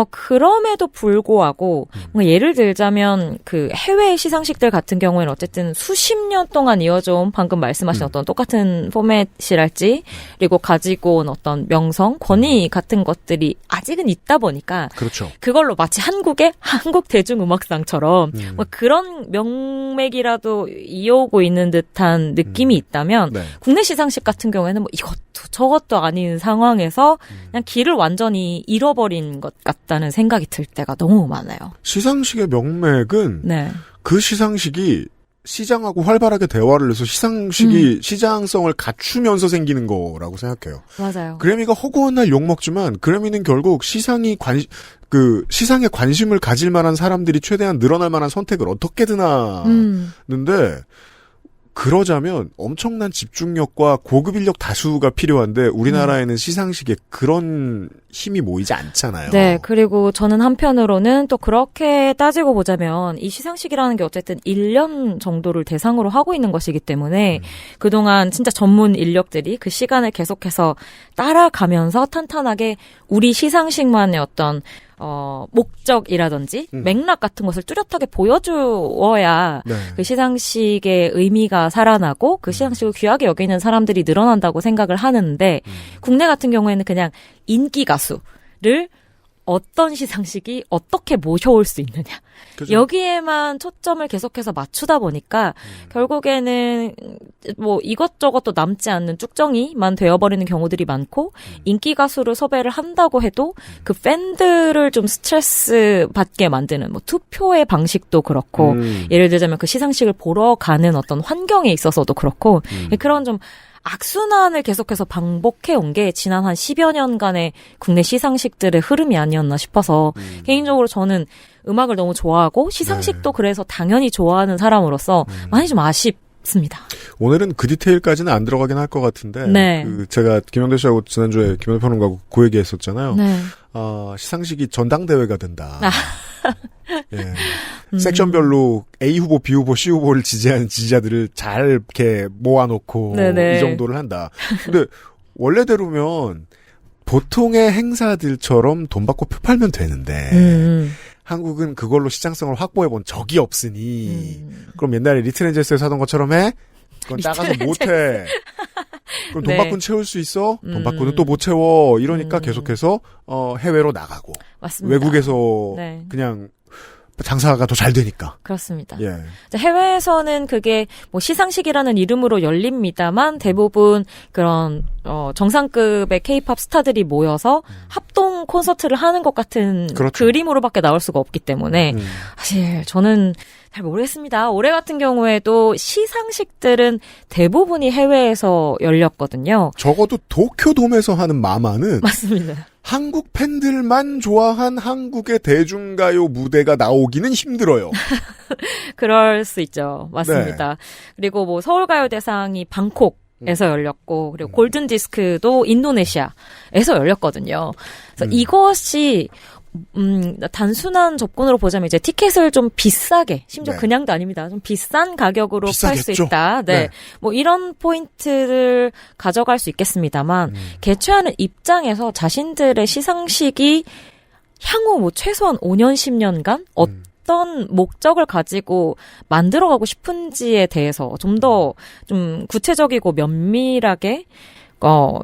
그럼에도 불구하고 뭔가 예를 들자면 그 해외 시상식들 같은 경우에는 어쨌든 수십 년 동안 이어져온 방금 말씀하신 어떤 똑같은 포맷이랄지 그리고 가지고 온 어떤 명성, 권위 같은 것들이 아직은 있다 보니까 그렇죠. 그걸로 마치 한국의 한국 대중음악상처럼 뭐 그런 명맥이라도 이어오고 있는 듯한 느낌이 있다면 네. 국내 시상식 같은 경우에는 뭐 이것도 저것도 아닌 상황에서 그냥 길을 완전히 잃어버린 것 같다는 생각이 들 때가 너무 많아요. 시상식의 명맥은 네. 그 시상식이 시장하고 활발하게 대화를 해서 시상식이 시장성을 갖추면서 생기는 거라고 생각해요. 맞아요. 그래미가 허구한 날 욕먹지만 그래미는 결국 시상에 관심을 가질 만한 사람들이 최대한 늘어날 만한 선택을 어떻게든 하는데 그러자면 엄청난 집중력과 고급 인력 다수가 필요한데 우리나라에는 시상식에 그런 힘이 모이지 않잖아요. 네, 그리고 저는 한편으로는 또 그렇게 따지고 보자면 이 시상식이라는 게 어쨌든 1년 정도를 대상으로 하고 있는 것이기 때문에 그동안 진짜 전문 인력들이 그 시간을 계속해서 따라가면서 탄탄하게 우리 시상식만의 어떤 목적이라든지 맥락 같은 것을 뚜렷하게 보여주어야 네. 그 시상식의 의미가 살아나고 그 시상식을 귀하게 여기는 사람들이 늘어난다고 생각을 하는데 국내 같은 경우에는 그냥 인기 가수를 어떤 시상식이 어떻게 모셔올 수 있느냐. 그죠? 여기에만 초점을 계속해서 맞추다 보니까 결국에는 뭐 이것저것도 남지 않는 쭉정이만 되어버리는 경우들이 많고 인기 가수를 섭외를 한다고 해도 그 팬들을 좀 스트레스 받게 만드는 뭐 투표의 방식도 그렇고 예를 들자면 그 시상식을 보러 가는 어떤 환경에 있어서도 그렇고 그런 좀 악순환을 계속해서 반복해온 게 지난 한 10여 년간의 국내 시상식들의 흐름이 아니었나 싶어서 개인적으로 저는 음악을 너무 좋아하고 시상식도 그래서 당연히 좋아하는 사람으로서 많이 좀 아쉽습니다. 오늘은 그 디테일까지는 안 들어가긴 할 것 같은데 네. 제가 김영대 씨하고 지난주에 김영대 평론가하고 그 얘기했었잖아요. 네. 시상식이 전당대회가 된다. 예. 섹션별로 A 후보, B 후보, C 후보를 지지하는 지지자들을 잘 이렇게 모아놓고 네네. 이 정도를 한다. 근데 원래대로면 보통의 행사들처럼 돈 받고 표 팔면 되는데 한국은 그걸로 시장성을 확보해본 적이 없으니 그럼 옛날에 리틀엔젤스에서 하던 것처럼 해? 그건 작아서 못해. 그럼 돈 네. 받고는 채울 수 있어? 돈 받고는 또 못 채워. 이러니까 계속해서 해외로 나가고 맞습니다. 외국에서 네. 그냥 장사가 더 잘 되니까. 그렇습니다. 예. 해외에서는 그게 뭐 시상식이라는 이름으로 열립니다만 대부분 그런 정상급의 K-팝 스타들이 모여서 합동 콘서트를 하는 것 같은 그렇죠. 그림으로밖에 나올 수가 없기 때문에 사실 저는 잘 모르겠습니다. 올해 같은 경우에도 시상식들은 대부분이 해외에서 열렸거든요. 적어도 도쿄돔에서 하는 마마는 맞습니다. 한국 팬들만 좋아한 한국의 대중가요 무대가 나오기는 힘들어요. 그럴 수 있죠. 맞습니다. 그리고 뭐 서울가요대상이 방콕에서 열렸고 그리고 골든디스크도 인도네시아에서 열렸거든요. 그래서 이것이 단순한 접근으로 보자면 이제 티켓을 좀 비싸게, 심지어 네. 그냥도 아닙니다. 좀 비싼 가격으로 팔 수 비싸겠죠. 있다. 네. 네. 뭐 이런 포인트를 가져갈 수 있겠습니다만, 개최하는 입장에서 자신들의 시상식이 향후 뭐 최소한 5년, 10년간 어떤 목적을 가지고 만들어가고 싶은지에 대해서 좀 더 좀 구체적이고 면밀하게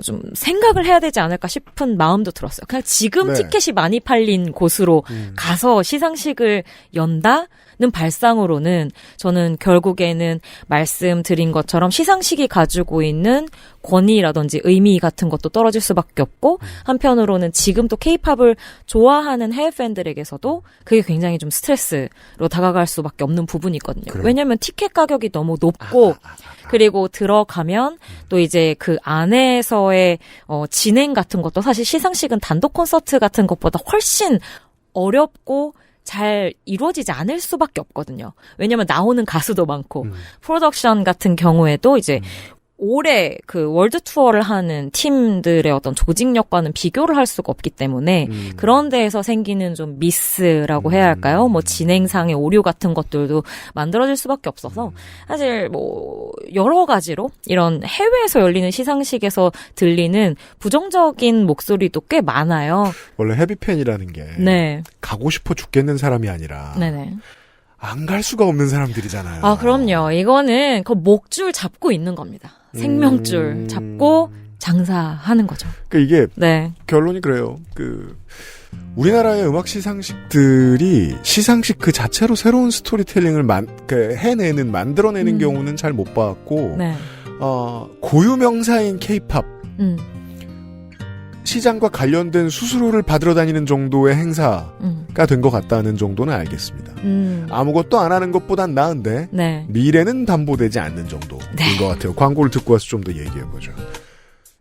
좀 생각을 해야 되지 않을까 싶은 마음도 들었어요. 그냥 지금 네. 티켓이 많이 팔린 곳으로 가서 시상식을 연다는 발상으로는 저는 결국에는 말씀드린 것처럼 시상식이 가지고 있는 권위라든지 의미 같은 것도 떨어질 수밖에 없고 한편으로는 지금 또 K-팝을 좋아하는 해외 팬들에게서도 그게 굉장히 좀 스트레스로 다가갈 수밖에 없는 부분이 있거든요. 그래요. 왜냐하면 티켓 가격이 너무 높고 그리고 들어가면 또 이제 그 안에서의 진행 같은 것도 사실 시상식은 단독 콘서트 같은 것보다 훨씬 어렵고 잘 이루어지지 않을 수밖에 없거든요. 왜냐면 나오는 가수도 많고 프로덕션 같은 경우에도 이제 올해 그 월드 투어를 하는 팀들의 어떤 조직력과는 비교를 할 수가 없기 때문에 그런 데에서 생기는 좀 미스라고 해야 할까요? 뭐 진행상의 오류 같은 것들도 만들어질 수밖에 없어서 사실 뭐 여러 가지로 이런 해외에서 열리는 시상식에서 들리는 부정적인 목소리도 꽤 많아요. 원래 헤비팬이라는 게 네. 가고 싶어 죽겠는 사람이 아니라 네네. 안 갈 수가 없는 사람들이잖아요. 아, 그럼요. 이거는 그 목줄 잡고 있는 겁니다. 생명줄 잡고 장사하는 거죠. 그러니까 이게 네. 결론이 그래요. 우리나라의 음악 시상식들이 시상식 그 자체로 새로운 스토리텔링을 해내는 만들어내는 경우는 잘 못 봤고 네. 고유명사인 K-팝 시장과 관련된 수수료를 받으러 다니는 정도의 행사가 된 것 같다는 정도는 알겠습니다. 아무것도 안 하는 것보단 나은데 네. 미래는 담보되지 않는 정도인 것 같아요. 광고를 듣고 와서 좀 더 얘기해보죠.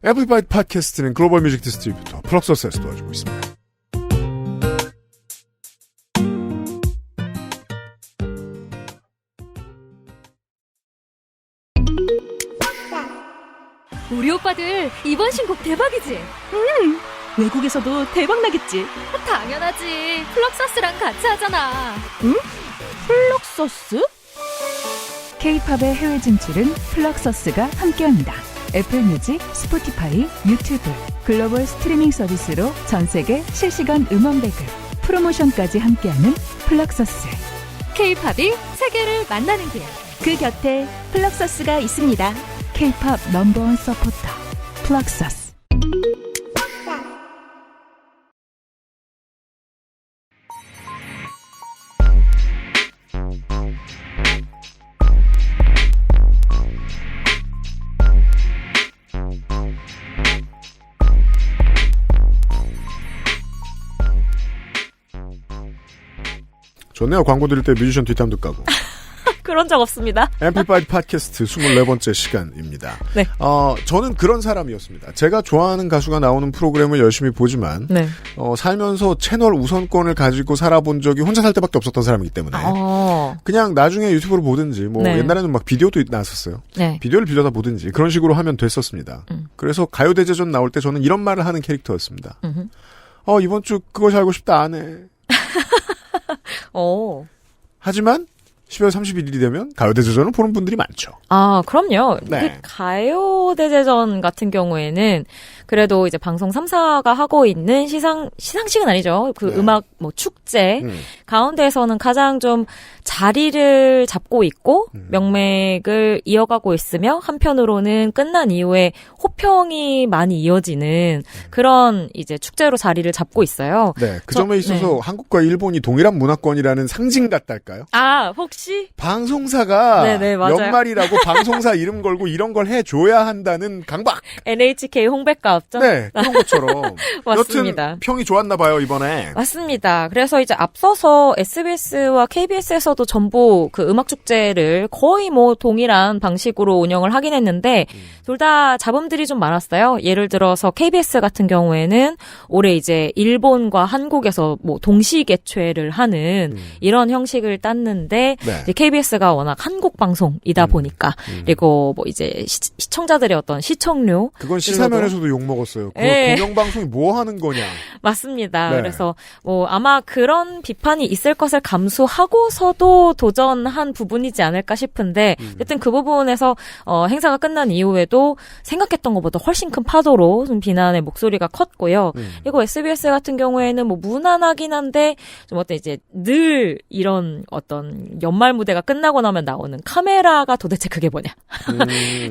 애플바이트 팟캐스트는 글로벌 뮤직 디스트리뷰터 플럭서스에서 도와주고 있습니다. 우리 오빠들 이번 신곡 대박이지? 외국에서도 대박 나겠지. 당연하지. 플럭서스랑 같이 하잖아. 플럭서스? K-팝의 해외 진출은 플럭서스가 함께합니다. 애플 뮤직, 스포티파이, 유튜브, 글로벌 스트리밍 서비스로 전 세계 실시간 음원 배급, 프로모션까지 함께하는 플럭서스. K-팝이 세계를 만나는 길. 그 곁에 플럭서스가 있습니다. K-팝 넘버원 서포터 플럭서스. 좋네요. 광고 들을 때 뮤지션 뒷담도 까고. 그런 적 없습니다. 앰플리파이드 팟캐스트 24번째 시간입니다. 네. 저는 그런 사람이었습니다. 제가 좋아하는 가수가 나오는 프로그램을 열심히 보지만 네. 살면서 채널 우선권을 가지고 살아본 적이 혼자 살 때밖에 없었던 사람이기 때문에 그냥 나중에 유튜브로 보든지 뭐 네. 옛날에는 막 비디오도 나왔었어요. 네. 비디오를 빌려다 보든지 그런 식으로 하면 됐었습니다. 그래서 가요대제전 나올 때 저는 이런 말을 하는 캐릭터였습니다. 이번 주 그것이 알고 싶다 안 해. 하지만 12월 31일이 되면 가요대제전을 보는 분들이 많죠. 아, 그럼요. 네. 그 가요대제전 같은 경우에는 그래도 이제 방송 3사가 하고 있는 시상식은 아니죠. 그 네. 음악 뭐 축제 가운데에서는 가장 좀 자리를 잡고 있고 명맥을 이어가고 있으며 한편으로는 끝난 이후에 호평이 많이 이어지는 그런 이제 축제로 자리를 잡고 있어요. 네, 그 점에 있어서 한국과 일본이 동일한 문화권이라는 상징 같달까요? 아, 혹시? 방송사가 네네, 맞아요. 연말이라고 방송사 이름 걸고 이런 걸 해줘야 한다는 강박. NHK 홍백가 없죠? 네, 그런 것처럼. 맞습니다. 여튼 평이 좋았나 봐요, 이번에. 맞습니다. 그래서 이제 앞서서 SBS와 KBS에서도 전부 그 음악축제를 거의 뭐 동일한 방식으로 운영을 하긴 했는데 둘 다 잡음들이 좀 많았어요. 예를 들어서 KBS 같은 경우에는 올해 이제 일본과 한국에서 뭐 동시 개최를 하는 이런 형식을 땄는데 네. 이제 KBS가 워낙 한국 방송이다 보니까 그리고 뭐 이제 시청자들의 어떤 시청료 그건 시사면에서도 욕먹었어요. 네. 공영방송이 뭐 하는 거냐. 맞습니다. 네. 그래서 뭐 아마 그런 비판이 있을 것을 감수하고서도 도전한 부분이지 않을까 싶은데 어쨌든 그 부분에서 행사가 끝난 이후에도 생각했던 것보다 훨씬 큰 파도로 좀 비난의 목소리가 컸고요. 그리고 SBS 같은 경우에는 뭐 무난하긴 한데 좀 어때 이제 늘 이런 어떤 연말 무대가 끝나고 나면 나오는 카메라가 도대체 그게 뭐냐.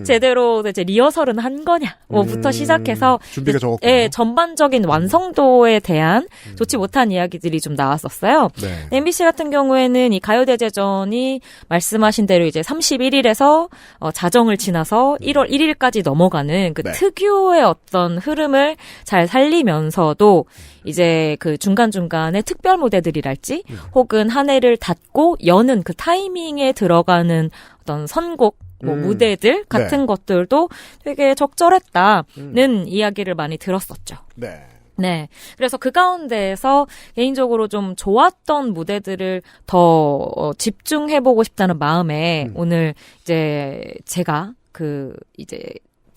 제대로 이제 리허설은 한 거냐. 뭐부터 시작해서 준비가 적었군요. 예, 전반적인 완성도에 대한 좋지 못한 이야기들이 좀 나왔었어요. 네. MBC 같은 경우에는 이 가요대제전이 말씀하신 대로 이제 31일에서 자정을 지나서 1월 1일까지 넘어가는 그 네. 특유의 어떤 흐름을 잘 살리면서도 이제 그 중간중간에 특별 무대들이랄지 혹은 한 해를 닫고 여는 그 타이밍에 들어가는 어떤 선곡 뭐 무대들 같은 것들도 되게 적절했다는 이야기를 많이 들었었죠. 네. 네. 그래서 그 가운데에서 개인적으로 좀 좋았던 무대들을 더 집중해보고 싶다는 마음에 오늘 이제 제가 그 이제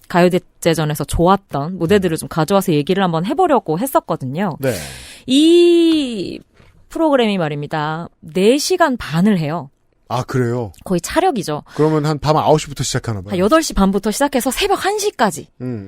가요대제전에서 좋았던 무대들을 좀 가져와서 얘기를 한번 해보려고 했었거든요. 네. 이 프로그램이 말입니다. 4시간 반을 해요. 아, 그래요? 거의 차력이죠. 그러면 한 밤 9시부터 시작하나 봐요. 한 8시 반부터 시작해서 새벽 1시까지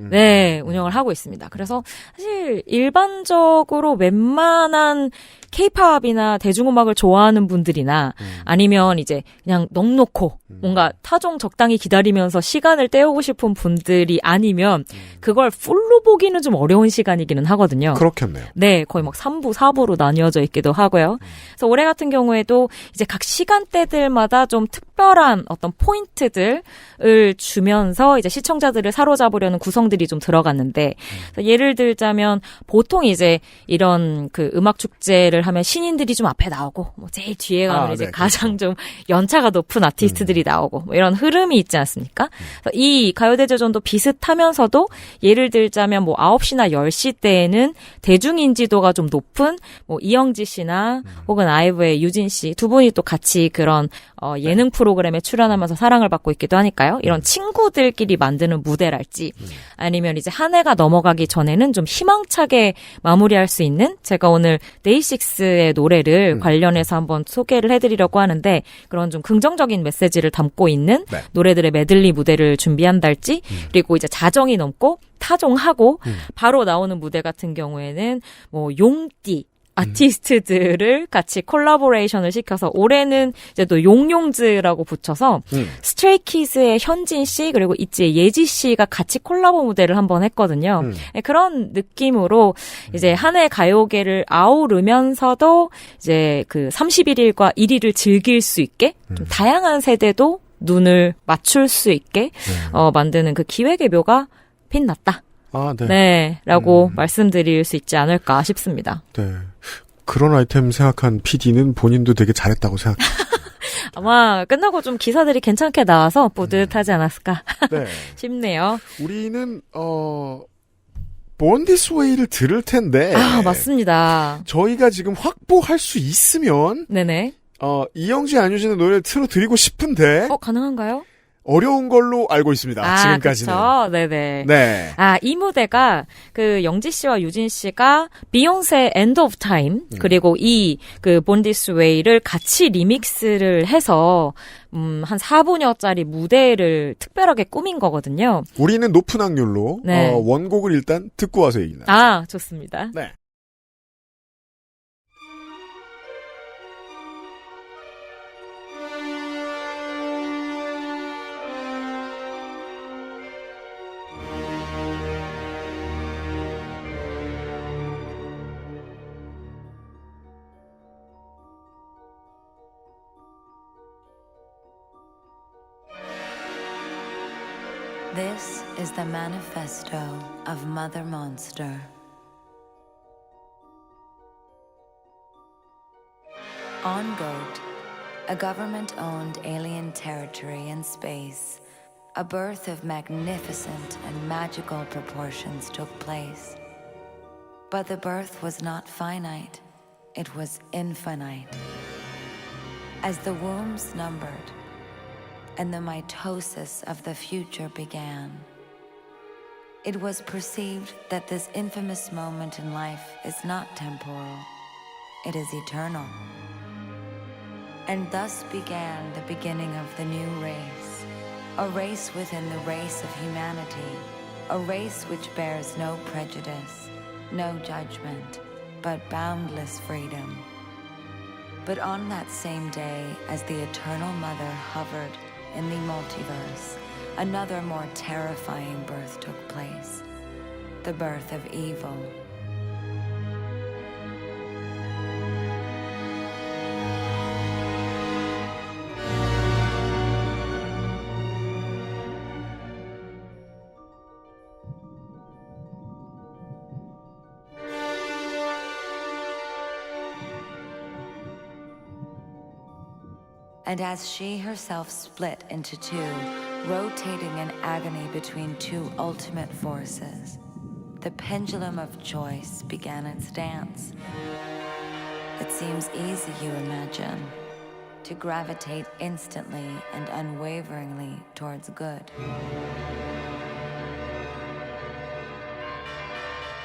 네, 운영을 하고 있습니다. 그래서 사실 일반적으로 웬만한 K-팝이나 대중음악을 좋아하는 분들이나 아니면 이제 그냥 넋놓고 뭔가 타종 적당히 기다리면서 시간을 때우고 싶은 분들이 아니면 그걸 풀로 보기는 좀 어려운 시간이기는 하거든요. 그렇겠네요. 네, 거의 막 3부, 4부로 나뉘어져 있기도 하고요. 그래서 올해 같은 경우에도 이제 각 시간대들마다 좀 특별한 어떤 포인트들을 주면서 이제 시청자들을 사로잡으려는 구성들이 좀 들어갔는데 예를 들자면 보통 이제 이런 그 음악 축제를 하면 신인들이 좀 앞에 나오고 뭐 제일 뒤에 가면 이제 네, 가장 좀 연차가 높은 아티스트들이 나오고 뭐 이런 흐름이 있지 않습니까? 이 가요대제전도 비슷하면서도 예를 들자면 뭐 9시나 10시 때에는 대중인지도가 좀 높은 뭐 이영지 씨나 혹은 아이브의 유진 씨 두 분이 또 같이 그런 예능 프로그램에 출연하면서 사랑을 받고 있기도 하니까요. 이런 친구들끼리 만드는 무대랄지 아니면 이제 한 해가 넘어가기 전에는 좀 희망차게 마무리할 수 있는 제가 오늘 데이식스의 노래를 관련해서 한번 소개를 해드리려고 하는데 그런 좀 긍정적인 메시지를 담고 있는 네. 노래들의 메들리 무대를 준비한달지 그리고 이제 자정이 넘고 타종하고 바로 나오는 무대 같은 경우에는 뭐 용띠 아티스트들을 같이 콜라보레이션을 시켜서 올해는 이제 또 용용즈라고 붙여서 스트레이키즈의 현진 씨 그리고 있지의 예지 씨가 같이 콜라보 무대를 한번 했거든요. 네, 그런 느낌으로 이제 한 해 가요계를 아우르면서도 이제 그 31일과 1일을 즐길 수 있게 좀 다양한 세대도 눈을 맞출 수 있게 만드는 그 기획의 묘가 빛났다. 아, 네. 네, 라고 말씀드릴 수 있지 않을까 싶습니다. 네. 그런 아이템 생각한 PD는 본인도 되게 잘했다고 생각해요. 아마 끝나고 좀 기사들이 괜찮게 나와서 뿌듯하지 않았을까 네. 싶네요. 우리는 Born This Way를 들을 텐데. 아, 맞습니다. 저희가 지금 확보할 수 있으면 네네. 이영지 안유진의 노래를 틀어드리고 싶은데 가능한가요? 어려운 걸로 알고 있습니다. 지금까지는. 그쵸? 네네. 네. 이 무대가 그 영지 씨와 유진 씨가 비욘세 엔드 오브 타임 그리고 그 Born This Way를 같이 리믹스를 해서 한 4분여짜리 무대를 특별하게 꾸민 거거든요. 우리는 높은 확률로 네. 원곡을 일단 듣고 와서 얘기 나누죠. 좋습니다. 네. This is the manifesto of Mother Monster. On Goat, a government-owned alien territory in space, a birth of magnificent and magical proportions took place. But the birth was not finite, it was infinite. As the wombs numbered, and the mitosis of the future began, it was perceived that this infamous moment in life is not temporal, it is eternal. And thus began the beginning of the new race, a race within the race of humanity, a race which bears no prejudice, no judgment, but boundless freedom. But on that same day, as the Eternal Mother hovered in the multiverse, another more terrifying birth took place, the birth of evil. And as she herself split into two, rotating in agony between two ultimate forces, the pendulum of choice began its dance. It seems easy, you imagine, to gravitate instantly and unwaveringly towards good.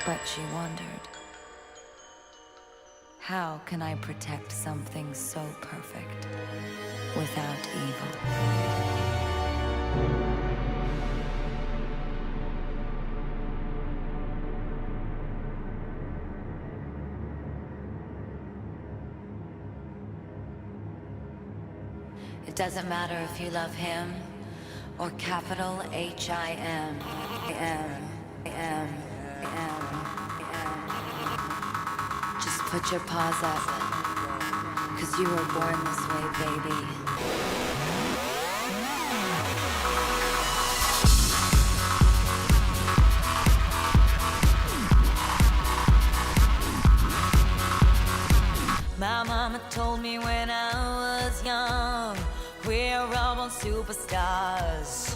But she wondered, how can I protect something so perfect without evil? It doesn't matter if you love him or capital H-I-M. Just put your paws up, 'cause you were born this way, baby. My mama told me when I was young, we're all born superstars.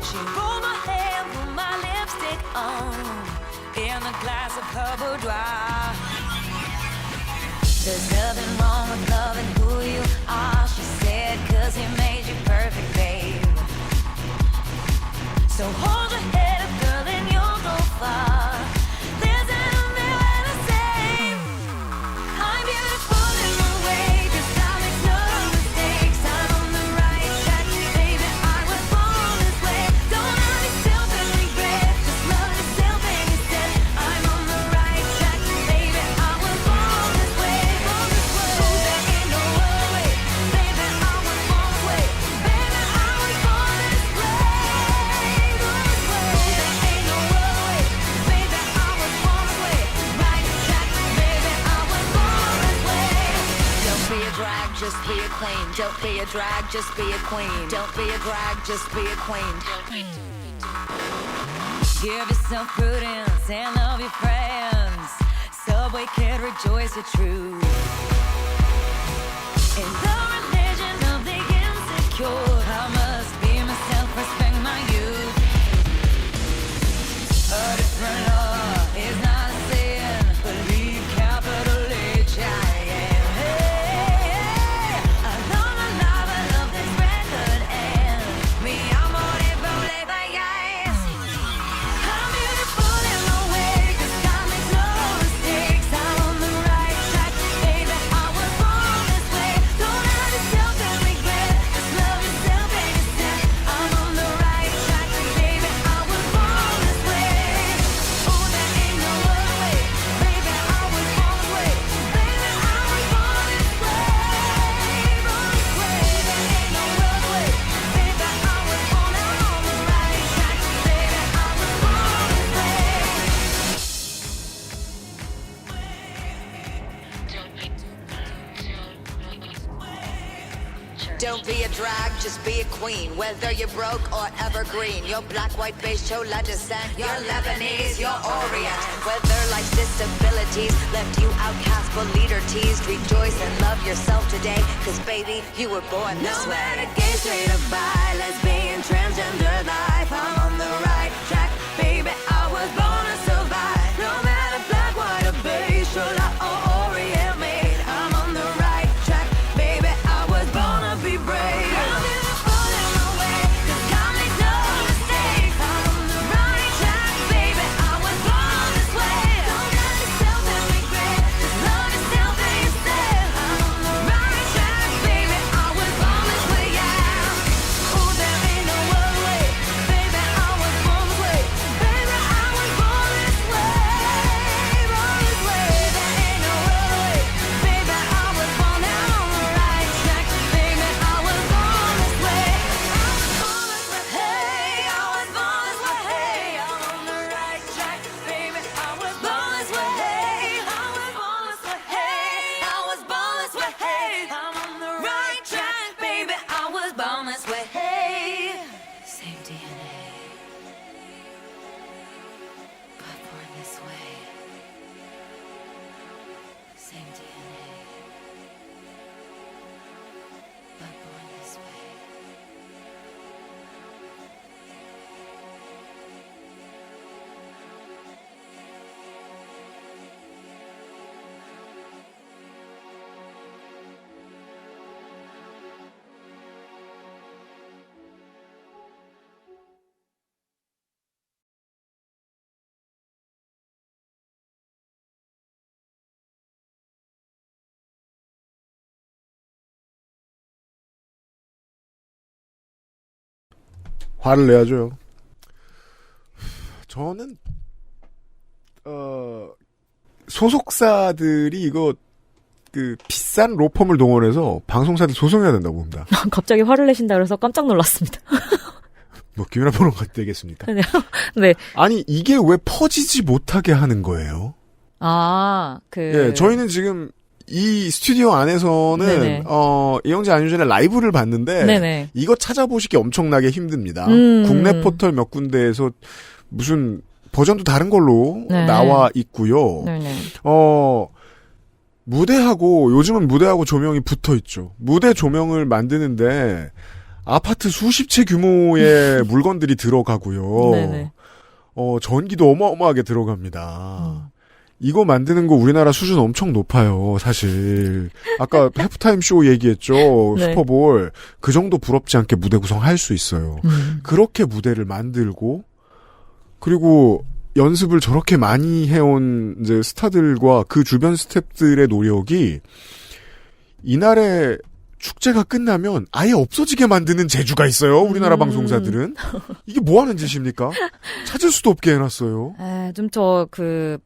She rolled my hair, put my lipstick on, in a glass of her boudoir. There's nothing wrong with loving who you are, she said, 'cause he made you perfect, babe. So hold your head up, girl, and you'll go far. There's nothing left to say. I'm beautiful in my way, 'cause I make no mistakes. I'm on the right track, baby, I was born this way. Don't hurt yourself and regret, just love yourself and instead. I'm on the right track, baby, I was born this way, born this way. Oh, there ain't no other way, baby, I was born this way. Baby, I was born this way, born this way. Oh, there ain't no other way, baby, I was born this way. Right track, baby, I was born this way. Don't be a drag, just be a queen. Don't be a drag, just be a queen. Don't be a drag, just be a queen. Give yourself prudence and love your friends. Subway kid, rejoice your truth. In the religion of the insecure, I must be myself, respect my youth. A different law is not a sin. Believe capital H-I-M. Hey, hey, I love this record and drag, just be a queen. Whether you're broke or evergreen, your black, white, beige, chola descent, you're Lebanese, you're Orient. Whether life's disabilities left you outcast but leader teased, rejoice and love yourself today, cause baby, you were born this way. No matter gay, straight or bi, lesbian, transgender life, I'm on the right track, baby, I was born to survive. No matter black, white or beige, chola or Orient made, I'm on the right track, baby, I was born to be brave. I'm beautiful in my way, cause God makes no mistakes. I'm on the right track, baby, I was born this way. Don't judge yourself and regret, just love yourself and yourself. I'm on the right track, baby, I was born this way, yeah. Ooh, there ain't no other way, baby, I was born this way. Baby, I was born this way, born this way. There ain't no other way, baby, I was born down on the right track, baby, I was born this way. I was born this way, hey, I was born this way, hey, I'm on the right track, baby, I was born this way, hey, I was born this way, hey, I was born this way, hey, I'm on the right track, baby, I was born this way, hey. Same DNA, but born this way. Same DNA, but born this way. 화를 내야죠. 저는 소속사들이 이거 그 비싼 로펌을 동원해서 방송사들 소송해야 된다고 봅니다. 갑자기 화를 내신다 그래서 깜짝 놀랐습니다. 뭐 김연아 평론가 되겠습니까? 네. 아니 이게 왜 퍼지지 못하게 하는 거예요? 예, 저희는 지금 이 스튜디오 안에서는 네네. 이영재 안유진의 라이브를 봤는데 네네. 이거 찾아보시기 엄청나게 힘듭니다. 국내 포털 몇 군데에서 무슨 버전도 다른 걸로 네. 나와 있고요. 네네. 무대하고 요즘은 무대하고 조명이 붙어 있죠. 무대 조명을 만드는데 아파트 수십 채 규모의 물건들이 들어가고요. 네네. 전기도 어마어마하게 들어갑니다. 이거 만드는 거 우리나라 수준 엄청 높아요, 사실. 아까 해프타임 쇼 얘기했죠. 네. 슈퍼볼. 그 정도 부럽지 않게 무대 구성할 수 있어요. 그렇게 무대를 만들고, 그리고 연습을 저렇게 많이 해온 이제 스타들과 그 주변 스태프들의 노력이 이날의 축제가 끝나면 아예 없어지게 만드는 재주가 있어요. 우리나라 방송사들은. 이게 뭐 하는 짓입니까? 찾을 수도 없게 해놨어요. 좀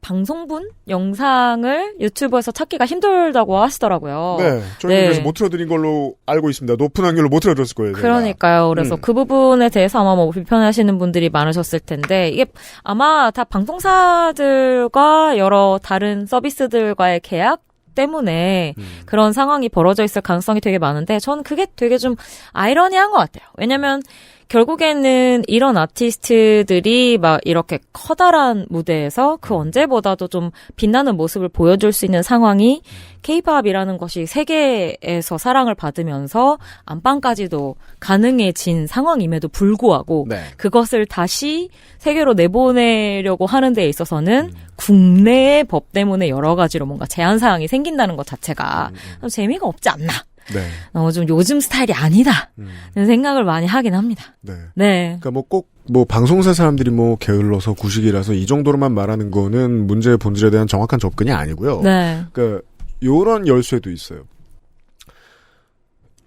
방송분 영상을 유튜브에서 찾기가 힘들다고 하시더라고요. 네. 저희는 그래서 못 틀어드린 걸로 알고 있습니다. 높은 확률로 못 틀어드렸을 거예요. 제가. 그러니까요. 그래서 그 부분에 대해서 아마 뭐 불편해하시는 분들이 많으셨을 텐데, 이게 아마 다 방송사들과 여러 다른 서비스들과의 계약 때문에 그런 상황이 벌어져 있을 가능성이 되게 많은데, 저는 그게 되게 좀 아이러니한 것 같아요. 왜냐면 결국에는 이런 아티스트들이 막 이렇게 커다란 무대에서 그 언제보다도 좀 빛나는 모습을 보여줄 수 있는 상황이 K-팝이라는 것이 세계에서 사랑을 받으면서 안방까지도 가능해진 상황임에도 불구하고 네. 그것을 다시 세계로 내보내려고 하는 데 있어서는 국내의 법 때문에 여러 가지로 뭔가 제한 사항이 생긴다는 것 자체가 좀 재미가 없지 않나. 네. 좀 요즘 스타일이 아니다. 는 생각을 많이 하긴 합니다. 네. 네. 그러니까 꼭 방송사 사람들이 게을러서 구식이라서 이 정도로만 말하는 거는 문제의 본질에 대한 정확한 접근이 아니고요. 네. 그러니까 요런 열쇠도 있어요.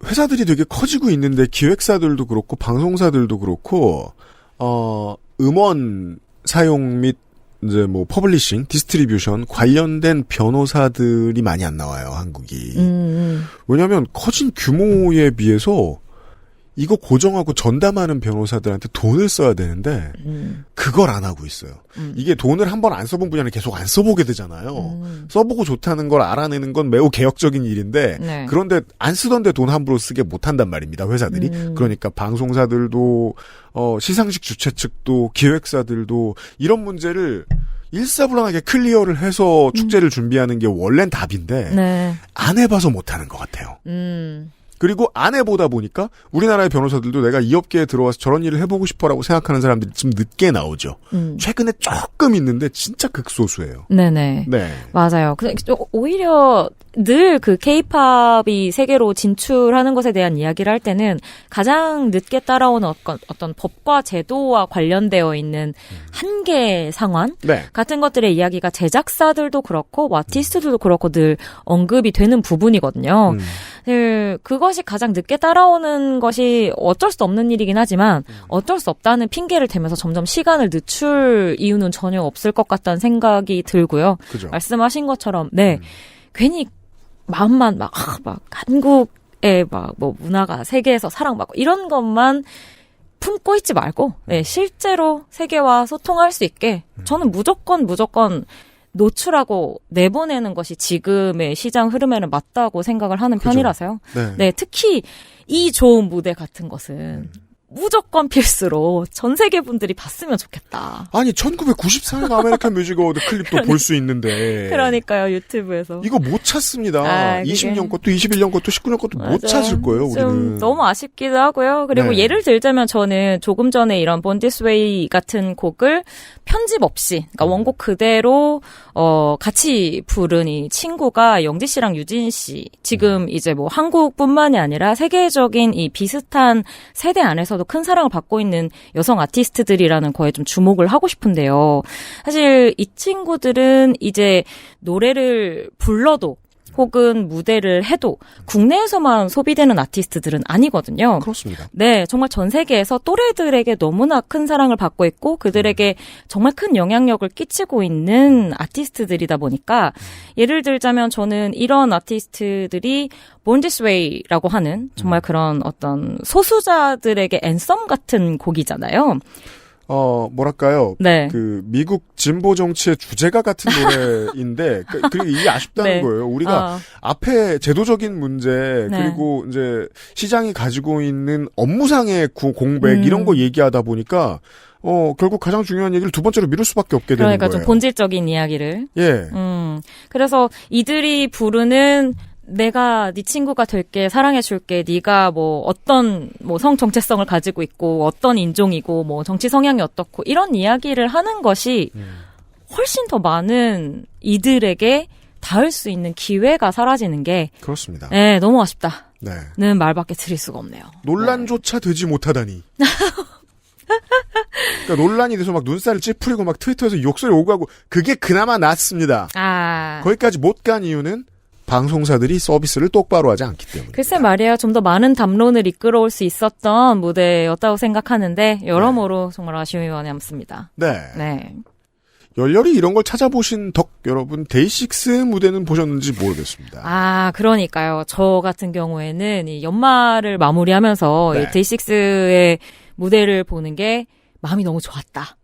회사들이 되게 커지고 있는데 기획사들도 그렇고 방송사들도 그렇고 음원 사용 및 이제 퍼블리싱, 디스트리뷰션 관련된 변호사들이 많이 안 나와요, 한국이. 왜냐하면 커진 규모에 비해서 이거 고정하고 전담하는 변호사들한테 돈을 써야 되는데 그걸 안 하고 있어요. 이게 돈을 한 번 안 써본 분야는 계속 안 써보게 되잖아요. 써보고 좋다는 걸 알아내는 건 매우 개혁적인 일인데 네. 그런데 안 쓰던데 돈 함부로 쓰게 못한단 말입니다. 회사들이. 그러니까 방송사들도 시상식 주최 측도 기획사들도 이런 문제를 일사불란하게 클리어를 해서 축제를 준비하는 게 원래는 답인데 네. 안 해봐서 못하는 것 같아요. 그리고 안 해보다 보니까 우리나라의 변호사들도 내가 이 업계에 들어와서 저런 일을 해보고 싶어라고 생각하는 사람들이 좀 늦게 나오죠. 최근에 조금 있는데 진짜 극소수예요. 네네. 네. 맞아요. 오히려 늘 그 케이팝이 세계로 진출하는 것에 대한 이야기를 할 때는 가장 늦게 따라오는 어떤 법과 제도와 관련되어 있는 한계 상황 네. 같은 것들의 이야기가 제작사들도 그렇고 아티스트들도 그렇고 늘 언급이 되는 부분이거든요. 그것이 가장 늦게 따라오는 것이 어쩔 수 없는 일이긴 하지만 어쩔 수 없다는 핑계를 대면서 점점 시간을 늦출 이유는 전혀 없을 것 같다는 생각이 들고요. 그죠. 말씀하신 것처럼 네 괜히 마음만 막 한국의 뭐 문화가 세계에서 사랑받고 이런 것만 품고 있지 말고 네, 실제로 세계와 소통할 수 있게 저는 무조건 노출하고 내보내는 것이 지금의 시장 흐름에는 맞다고 생각을 하는 그죠. 편이라서요. 네. 네, 특히 이 좋은 무대 같은 것은 무조건 필수로 전 세계 분들이 봤으면 좋겠다. 아니 1994년 아메리칸 뮤직 어워드 클립도 볼 수 있는데 그러니까요, 유튜브에서. 이거 못 찾습니다. 아, 20년 것도 21년 것도 19년 것도 못 맞아요. 찾을 거예요. 우리는. 좀 너무 아쉽기도 하고요. 그리고 네. 예를 들자면 저는 조금 전에 이런 Born This Way 같은 곡을 편집 없이, 그러니까 원곡 그대로 같이 부른 이 친구가 영지 씨랑 유진 씨. 지금 이제 뭐 한국뿐만이 아니라 세계적인 이 비슷한 세대 안에서도 큰 사랑을 받고 있는 여성 아티스트들이라는 거에 좀 주목을 하고 싶은데요. 사실 이 친구들은 이제 노래를 불러도 혹은 무대를 해도 국내에서만 소비되는 아티스트들은 아니거든요. 그렇습니다. 네, 정말 전 세계에서 또래들에게 너무나 큰 사랑을 받고 있고 그들에게 정말 큰 영향력을 끼치고 있는 아티스트들이다 보니까 예를 들자면 저는 이런 아티스트들이 Born This Way라고 하는 정말 그런 어떤 소수자들에게 앤썸 같은 곡이잖아요. 뭐랄까요. 네. 그, 미국 진보 정치의 주제가 같은 노래인데, 그리고 이게 아쉽다는 네. 거예요. 우리가 앞에 제도적인 문제, 네. 그리고 이제 시장이 가지고 있는 업무상의 공백, 이런 거 얘기하다 보니까, 결국 가장 중요한 얘기를 두 번째로 미룰 수밖에 없게 되는 그러니까 거예요. 좀 본질적인 이야기를. 예. 그래서 이들이 부르는 내가 네 친구가 될게 사랑해줄게 네가 뭐 어떤 뭐 성 정체성을 가지고 있고 어떤 인종이고 뭐 정치 성향이 어떻고 이런 이야기를 하는 것이 훨씬 더 많은 이들에게 닿을 수 있는 기회가 사라지는 게 그렇습니다. 네, 너무 아쉽다는 네. 말밖에 드릴 수가 없네요. 논란조차 되지 못하다니. 그러니까 논란이 돼서 막 눈살을 찌푸리고 막 트위터에서 욕설이 오고 하고 그게 그나마 낫습니다. 거기까지 못 간 이유는 방송사들이 서비스를 똑바로 하지 않기 때문에. 글쎄 말이에요. 좀 더 많은 담론을 이끌어올 수 있었던 무대였다고 생각하는데 여러모로 정말 아쉬움이 많이 남습니다. 네. 네. 열렬히 이런 걸 찾아보신 덕 여러분 데이식스의 무대는 보셨는지 모르겠습니다. 그러니까요. 저 같은 경우에는 이 연말을 마무리하면서 이 데이식스의 무대를 보는 게 마음이 너무 좋았다.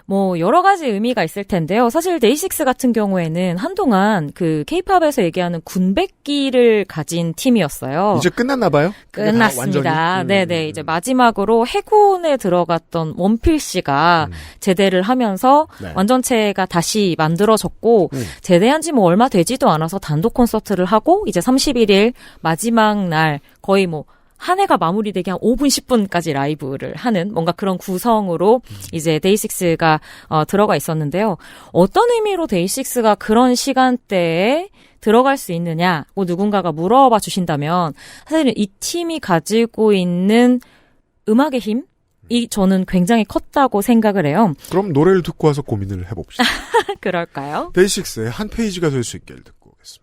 뭐 여러 가지 의미가 있을 텐데요. 사실 데이식스 같은 경우에는 한동안 그 케이팝에서 얘기하는 군백기를 가진 팀이었어요. 이제 끝났나 봐요? 끝났습니다. 네네. 이제 마지막으로 해군에 들어갔던 원필 씨가 제대를 하면서 완전체가 다시 만들어졌고 제대한 지 뭐 얼마 되지도 않아서 단독 콘서트를 하고 이제 31일 마지막 날 거의 뭐 한 해가 마무리되기 한 5분, 10분까지 라이브를 하는 뭔가 그런 구성으로 이제 데이식스가 들어가 있었는데요. 어떤 의미로 데이식스가 그런 시간대에 들어갈 수 있느냐고 누군가가 물어봐 주신다면 사실은 이 팀이 가지고 있는 음악의 힘이 저는 굉장히 컸다고 생각을 해요. 그럼 노래를 듣고 와서 고민을 해봅시다. 그럴까요? 데이식스의 한 페이지가 될 수 있기를 듣고 오겠습니다.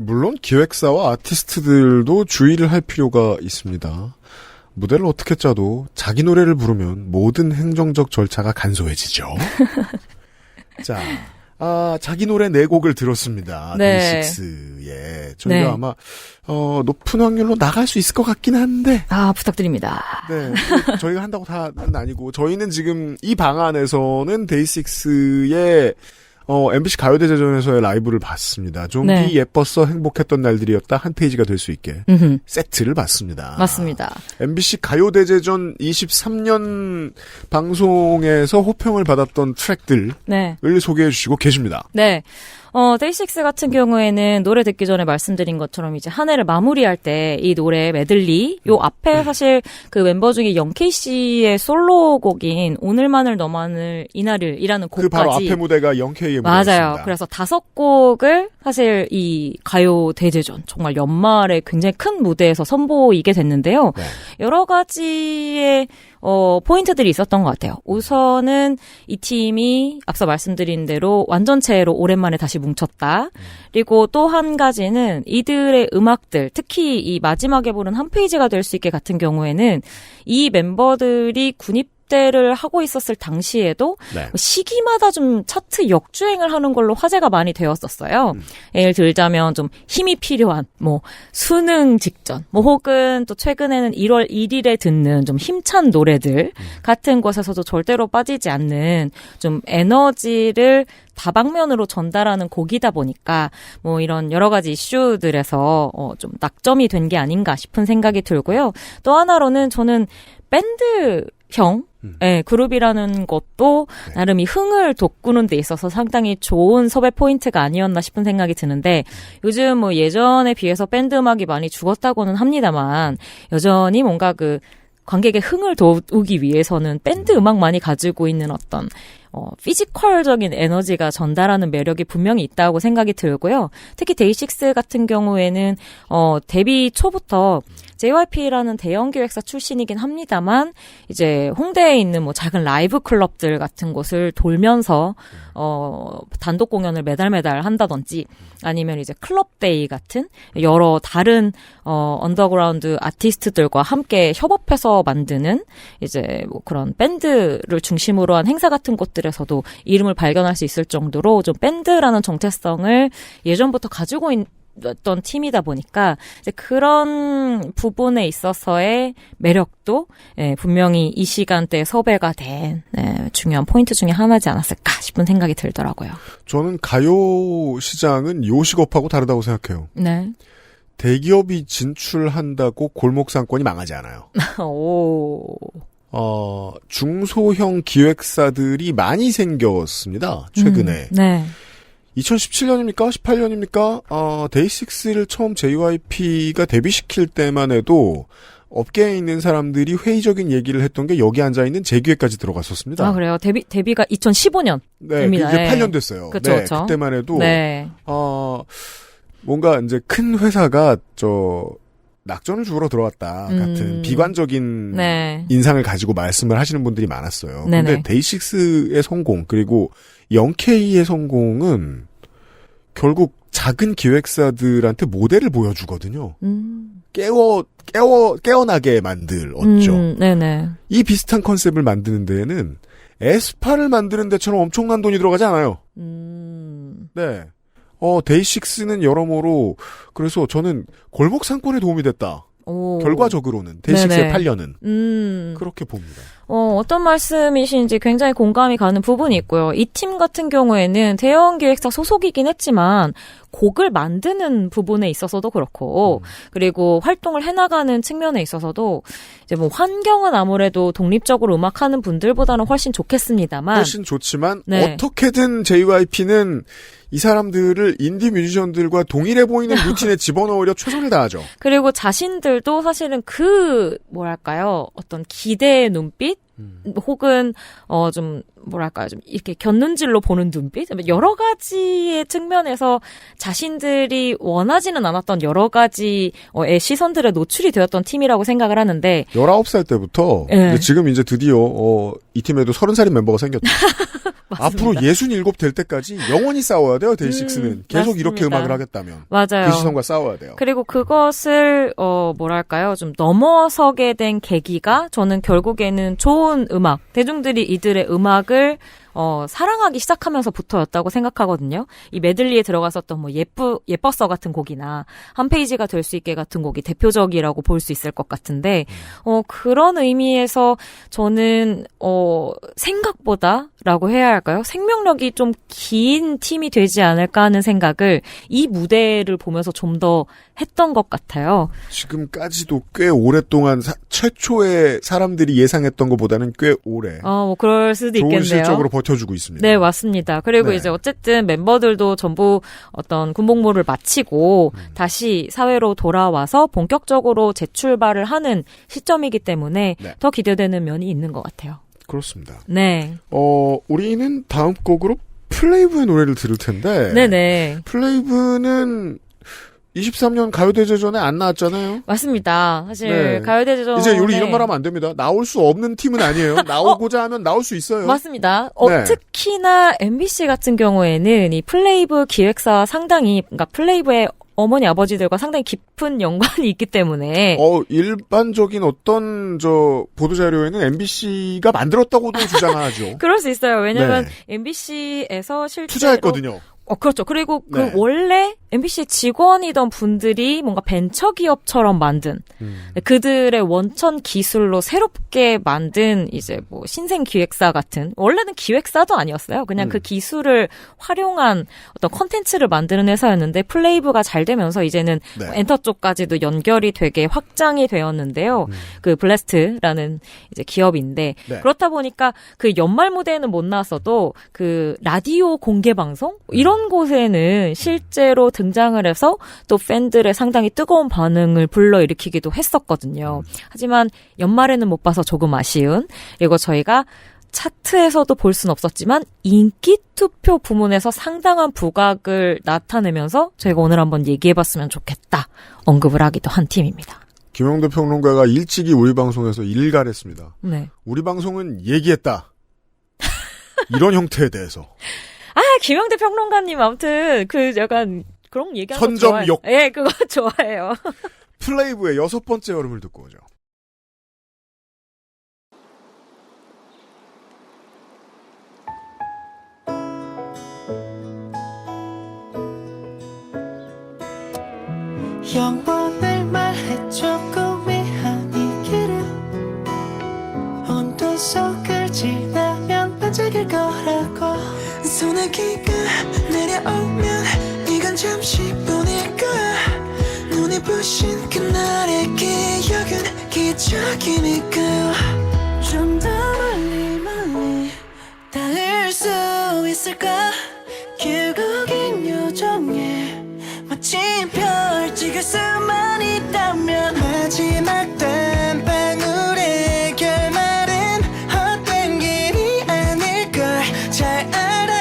물론 기획사와 아티스트들도 주의를 할 필요가 있습니다. 무대를 어떻게 짜도 자기 노래를 부르면 모든 행정적 절차가 간소해지죠. 자, 자기 노래 4곡을 들었습니다. 네. 데이식스의 저희가 네. 아마 높은 확률로 나갈 수 있을 것 같긴 한데. 부탁드립니다. 네, 저희가 한다고 다는 아니고 저희는 지금 이 방안에서는 데이식스의 MBC 가요대제전에서의 라이브를 봤습니다. 종기 네. 예뻤어 행복했던 날들이었다 한 페이지가 될 수 있게 세트를 봤습니다. 맞습니다. MBC 가요대제전 23년 방송에서 호평을 받았던 트랙들을 네. 소개해 주시고 계십니다. 네. 데이식스 같은 경우에는 노래 듣기 전에 말씀드린 것처럼 이제 한 해를 마무리할 때 이 노래 메들리, 요 앞에 사실 그 멤버 중에 영케이씨의 솔로곡인 오늘만을 너만을 이날을이라는 곡까지. 그 바로 앞에 무대가 영케이의 무대였습니다. 맞아요. 그래서 5곡을 사실 이 가요 대제전 정말 연말에 굉장히 큰 무대에서 선보이게 됐는데요. 네. 여러 가지의 포인트들이 있었던 것 같아요. 우선은 이 팀이 앞서 말씀드린 대로 완전체로 오랜만에 다시 뭉쳤다. 그리고 또 한 가지는 이들의 음악들, 특히 이 마지막에 부른 한 페이지가 될 수 있게 같은 경우에는 이 멤버들이 군입대를 하고 있었을 당시에도 네. 시기마다 좀 차트 역주행을 하는 걸로 화제가 많이 되었었어요. 예를 들자면 좀 힘이 필요한 수능 직전 혹은 또 최근에는 1월 1일에 듣는 좀 힘찬 노래들 같은 것에서도 절대로 빠지지 않는 좀 에너지를 다방면으로 전달하는 곡이다 보니까 이런 여러 가지 이슈들에서 좀 낙점이 된 게 아닌가 싶은 생각이 들고요. 또 하나로는 저는 밴드형 그룹이라는 것도 나름 이 흥을 돋구는 데 있어서 상당히 좋은 섭외 포인트가 아니었나 싶은 생각이 드는데 요즘 예전에 비해서 밴드 음악이 많이 죽었다고는 합니다만 여전히 뭔가 그 관객의 흥을 돋우기 위해서는 밴드 음악만이 가지고 있는 어떤 피지컬적인 에너지가 전달하는 매력이 분명히 있다고 생각이 들고요. 특히 데이식스 같은 경우에는 데뷔 초부터 JYP라는 대형 기획사 출신이긴 합니다만 이제 홍대에 있는 작은 라이브 클럽들 같은 곳을 돌면서 단독 공연을 매달 한다든지 아니면 이제 클럽데이 같은 여러 다른 언더그라운드 아티스트들과 함께 협업해서 만드는 이제 그런 밴드를 중심으로 한 행사 같은 곳들에서도 이름을 발견할 수 있을 정도로 좀 밴드라는 정체성을 예전부터 가지고 있던 팀이다 보니까 이제 그런 부분에 있어서의 매력도 분명히 이 시간대에 섭외가 된 중요한 포인트 중에 하나지 않았을까 싶은 생각이 들더라고요. 저는 가요 시장은 요식업하고 다르다고 생각해요. 네. 대기업이 진출한다고 골목 상권이 망하지 않아요. 오. 중소형 기획사들이 많이 생겼습니다. 최근에. 네. 2017년입니까? 18년입니까? 데이식스를 처음 JYP가 데뷔시킬 때만 해도 업계에 있는 사람들이 회의적인 얘기를 했던 게 여기 앉아있는 제 귀에까지 들어갔었습니다. 아, 그래요? 데뷔가 2015년. 네, 이제 8년 됐어요. 그쵸, 네, 그쵸. 그때만 해도. 네. 뭔가 이제 큰 회사가 낙전을 주우러 들어왔다 같은 비관적인 네. 인상을 가지고 말씀을 하시는 분들이 많았어요. 네네. 근데 데이식스의 성공 그리고 영케이의 성공은 결국 작은 기획사들한테 모델을 보여주거든요. 깨어나게 만들었죠. 네네. 이 비슷한 컨셉을 만드는 데에는 에스파를 만드는 데처럼 엄청난 돈이 들어가지 않아요. 네. 데이식스는 여러모로 그래서 저는 골목 상권에 도움이 됐다. 오. 결과적으로는 데이식스의 네네. 8년은 그렇게 봅니다. 어떤 말씀이신지 굉장히 공감이 가는 부분이 있고요. 이 팀 같은 경우에는 대형 기획사 소속이긴 했지만 곡을 만드는 부분에 있어서도 그렇고 그리고 활동을 해나가는 측면에 있어서도 이제 환경은 아무래도 독립적으로 음악하는 분들보다는 훨씬 좋겠습니다만 훨씬 좋지만 네. 어떻게든 JYP는 이 사람들을 인디 뮤지션들과 동일해 보이는 루틴에 집어넣으려 최선을 다하죠. 그리고 자신들도 사실은 어떤 기대의 눈빛 혹은 좀 이렇게 곁눈질로 보는 눈빛 여러 가지의 측면에서 자신들이 원하지는 않았던 여러 가지의 시선들에 노출이 되었던 팀이라고 생각을 하는데 19살 때부터 네. 지금 이제 드디어 이 팀에도 30살인 멤버가 생겼죠. 앞으로 67 될 때까지 영원히 싸워야 돼요. 데이식스는 계속 이렇게 맞습니다. 음악을 하겠다면 맞아요. 그 시선과 싸워야 돼요. 그리고 그것을 뭐랄까요, 좀 넘어서게 된 계기가 저는 결국에는 좋은 음악, 대중들이 이들의 음악을 사랑하기 시작하면서부터였다고 생각하거든요. 이 메들리에 들어갔었던 뭐 예뻤어 같은 곡이나 한 페이지가 될 수 있게 같은 곡이 대표적이라고 볼 수 있을 것 같은데, 그런 의미에서 저는, 생각보다라고 해야 할까요? 생명력이 좀 긴 팀이 되지 않을까 하는 생각을 이 무대를 보면서 좀 더 했던 것 같아요. 지금까지도 꽤 오랫동안 최초의 사람들이 예상했던 것보다는 꽤 오래. 뭐 그럴 수도 좋은 있겠네요. 실적으로 버텨주고 있습니다. 네, 맞습니다. 그리고 네. 이제 어쨌든 멤버들도 전부 어떤 군복무를 마치고 다시 사회로 돌아와서 본격적으로 재출발을 하는 시점이기 때문에 네. 더 기대되는 면이 있는 것 같아요. 그렇습니다. 네. 우리는 다음 곡으로 플레이브의 노래를 들을 텐데. 네네. 플레이브는 23년 가요대제전에 안 나왔잖아요. 맞습니다. 사실 네. 가요대제전 이제 우리 이런 말 하면 안 됩니다. 나올 수 없는 팀은 아니에요. 나오고자 하면 나올 수 있어요. 맞습니다. 네. 특히나 MBC 같은 경우에는 이 플레이브 기획사와 상당히, 그러니까 플레이브의 어머니 아버지들과 상당히 깊은 연관이 있기 때문에 일반적인 어떤 보도자료에는 MBC가 만들었다고도 주장하죠. 그럴 수 있어요. 왜냐면 네. MBC에서 실제로 투자했거든요. 그렇죠. 그리고 그 네. 원래 MBC 직원이던 분들이 뭔가 벤처기업처럼 만든 그들의 원천 기술로 새롭게 만든 이제 뭐 신생 기획사 같은, 원래는 기획사도 아니었어요. 그냥 그 기술을 활용한 어떤 컨텐츠를 만드는 회사였는데 플레이브가 잘 되면서 이제는 네. 엔터 쪽까지도 연결이 되게 확장이 되었는데요. 그 블래스트라는 이제 기업인데 네. 그렇다 보니까 그 연말 무대에는 못 나왔어도 그 라디오 공개 방송 이런 곳에는 실제로 등장을 해서 또 팬들의 상당히 뜨거운 반응을 불러일으키기도 했었거든요. 하지만 연말에는 못 봐서 조금 아쉬운, 그리고 저희가 차트에서도 볼 수는 없었지만 인기 투표 부문에서 상당한 부각을 나타내면서 저희가 오늘 한번 얘기해봤으면 좋겠다 언급을 하기도 한 팀입니다. 김영대 평론가가 일찍이 우리 방송에서 일갈했습니다. 네. 우리 방송은 얘기했다. 이런 형태에 대해서. 김영대 평론가님 아무튼 그 약간 그런 얘기하는 거 좋아해요. 선점욕. 예, 그거 좋아해요. 플레이브의 6번째 여름을 듣고 오죠. 영원을 말해줘 꿈이 아니기를 온도 속을 지나면 반짝일 거라고 소나기가 내려오면 이건 잠시뿐일 거야 눈이 부신 그날의 기억은 기적이니까 좀 더 멀리 닿을 수 있을까 길고 긴 요정에 마침 별 찍을 수만 있다면 마지막 땀방울의 결말은 헛된 길이 아닐걸 잘 알아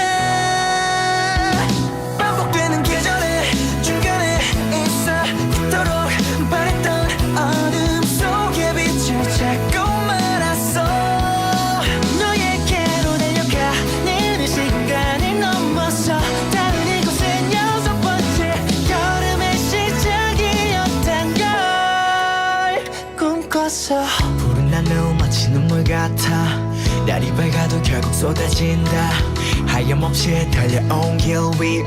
반복되는 계절의 중간에 있어 그토록 바랬던 어둠 속에 빛을 찾고 말았어 너에게로 달려가는 이 시간을 넘어서 다른 이곳은 6번째 여름의 시작이었단 걸 꿈꿨어 푸른 하늘 마치 눈물 같아 날이 밝아도 결국 쏟아진다 하염없이 달려온 길 위에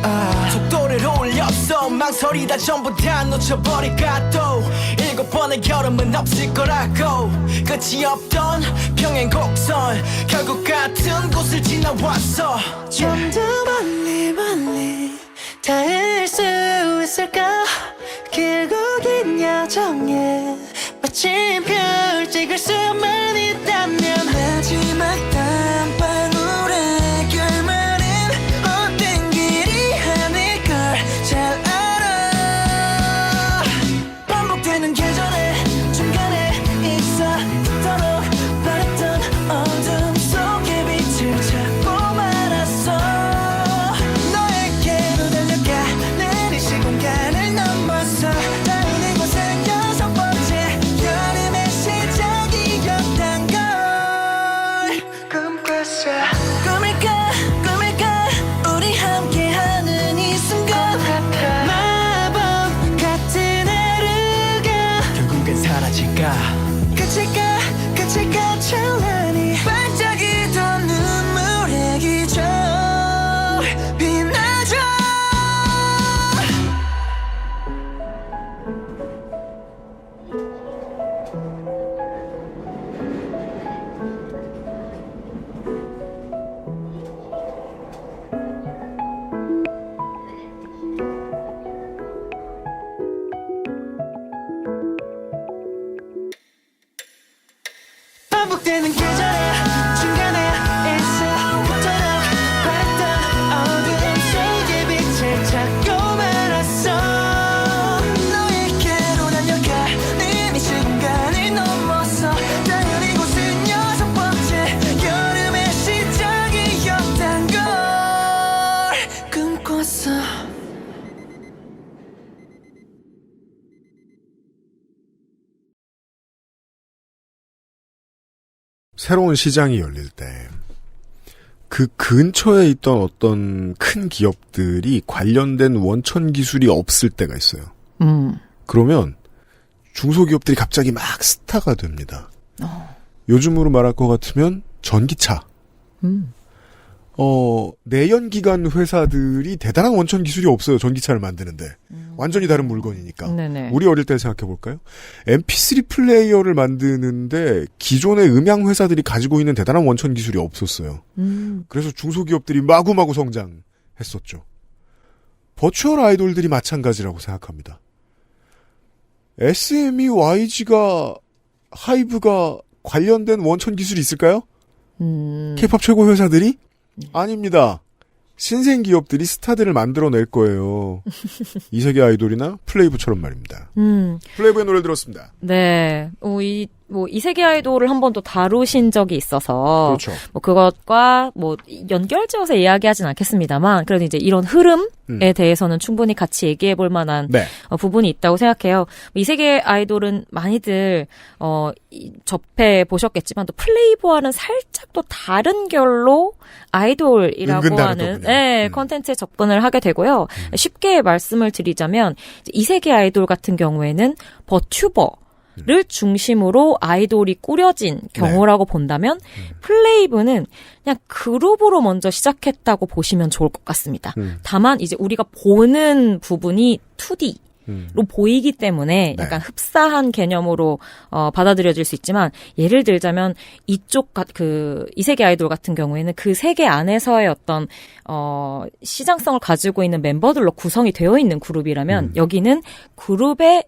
속도를 올렸어 망설이다 전부 다 놓쳐버릴까 또 7번의 여름은 없을 거라고 끝이 없던 평행 곡선 결국 같은 곳을 지나왔어 좀 더 멀리 닿을 수 있을까 길고 긴 여정에 마침 별 찍을 수만 있다면 마지막 땀방울의 결말은 헛된 길이 아닐걸 잘 알아 반복되는 계절의 중간에 있어 그토록 바랬던 어둠 속에 빛을 찾고 말았어 너에게로 달려가는 이 시공간을 넘어서 다른 이곳은 6번째 여름의 시작이었단 걸 반복되는 계절에 중간에 있어 그토록 바랬던 어둠 속에 빛을 찾고 말았어 너에게로 달려가 이미 시간이 넘었어 당연히 이곳은 6번째 여름의 시작이었단 걸 꿈꿨어 새로운 시장이 열릴 때 그 근처에 있던 어떤 큰 기업들이 관련된 원천 기술이 없을 때가 있어요. 그러면 중소기업들이 갑자기 막 스타가 됩니다. 요즘으로 말할 것 같으면 전기차. 내연기관 회사들이 대단한 원천 기술이 없어요. 전기차를 만드는데. 완전히 다른 물건이니까. 네네. 우리 어릴 때 생각해볼까요? MP3 플레이어를 만드는데 기존의 음향 회사들이 가지고 있는 대단한 원천 기술이 없었어요. 그래서 중소기업들이 마구마구 성장했었죠. 버추얼 아이돌들이 마찬가지라고 생각합니다. SME, YG가, 하이브가 관련된 원천 기술이 있을까요? K-POP 최고 회사들이? 아닙니다. 신생 기업들이 스타들을 만들어낼 거예요. 이세계 아이돌이나 플레이브처럼 말입니다. 플레이브의 노래를 들었습니다. 네. 이세계 아이돌을 한 번도 다루신 적이 있어서. 그렇죠. 그것과 연결지어서 이야기하진 않겠습니다만, 그래도 이제 이런 흐름에 대해서는 충분히 같이 얘기해 볼 만한 네. 부분이 있다고 생각해요. 이세계 아이돌은 많이들, 접해 보셨겠지만, 또 플레이브와는 살짝 또 다른 결로 아이돌이라고 하는, 네, 컨텐츠에 접근을 하게 되고요. 쉽게 말씀을 드리자면, 이세계 아이돌 같은 경우에는 버튜버를 중심으로 아이돌이 꾸려진 경우라고 본다면 플레이브는 그냥 그룹으로 먼저 시작했다고 보시면 좋을 것 같습니다. 다만 이제 우리가 보는 부분이 2D 로 보이기 때문에 약간 흡사한 개념으로 받아들여질 수 있지만 예를 들자면 이쪽 이세계 아이돌 같은 경우에는 그 세계 안에서의 어떤 시장성을 가지고 있는 멤버들로 구성이 되어 있는 그룹이라면 여기는 그룹의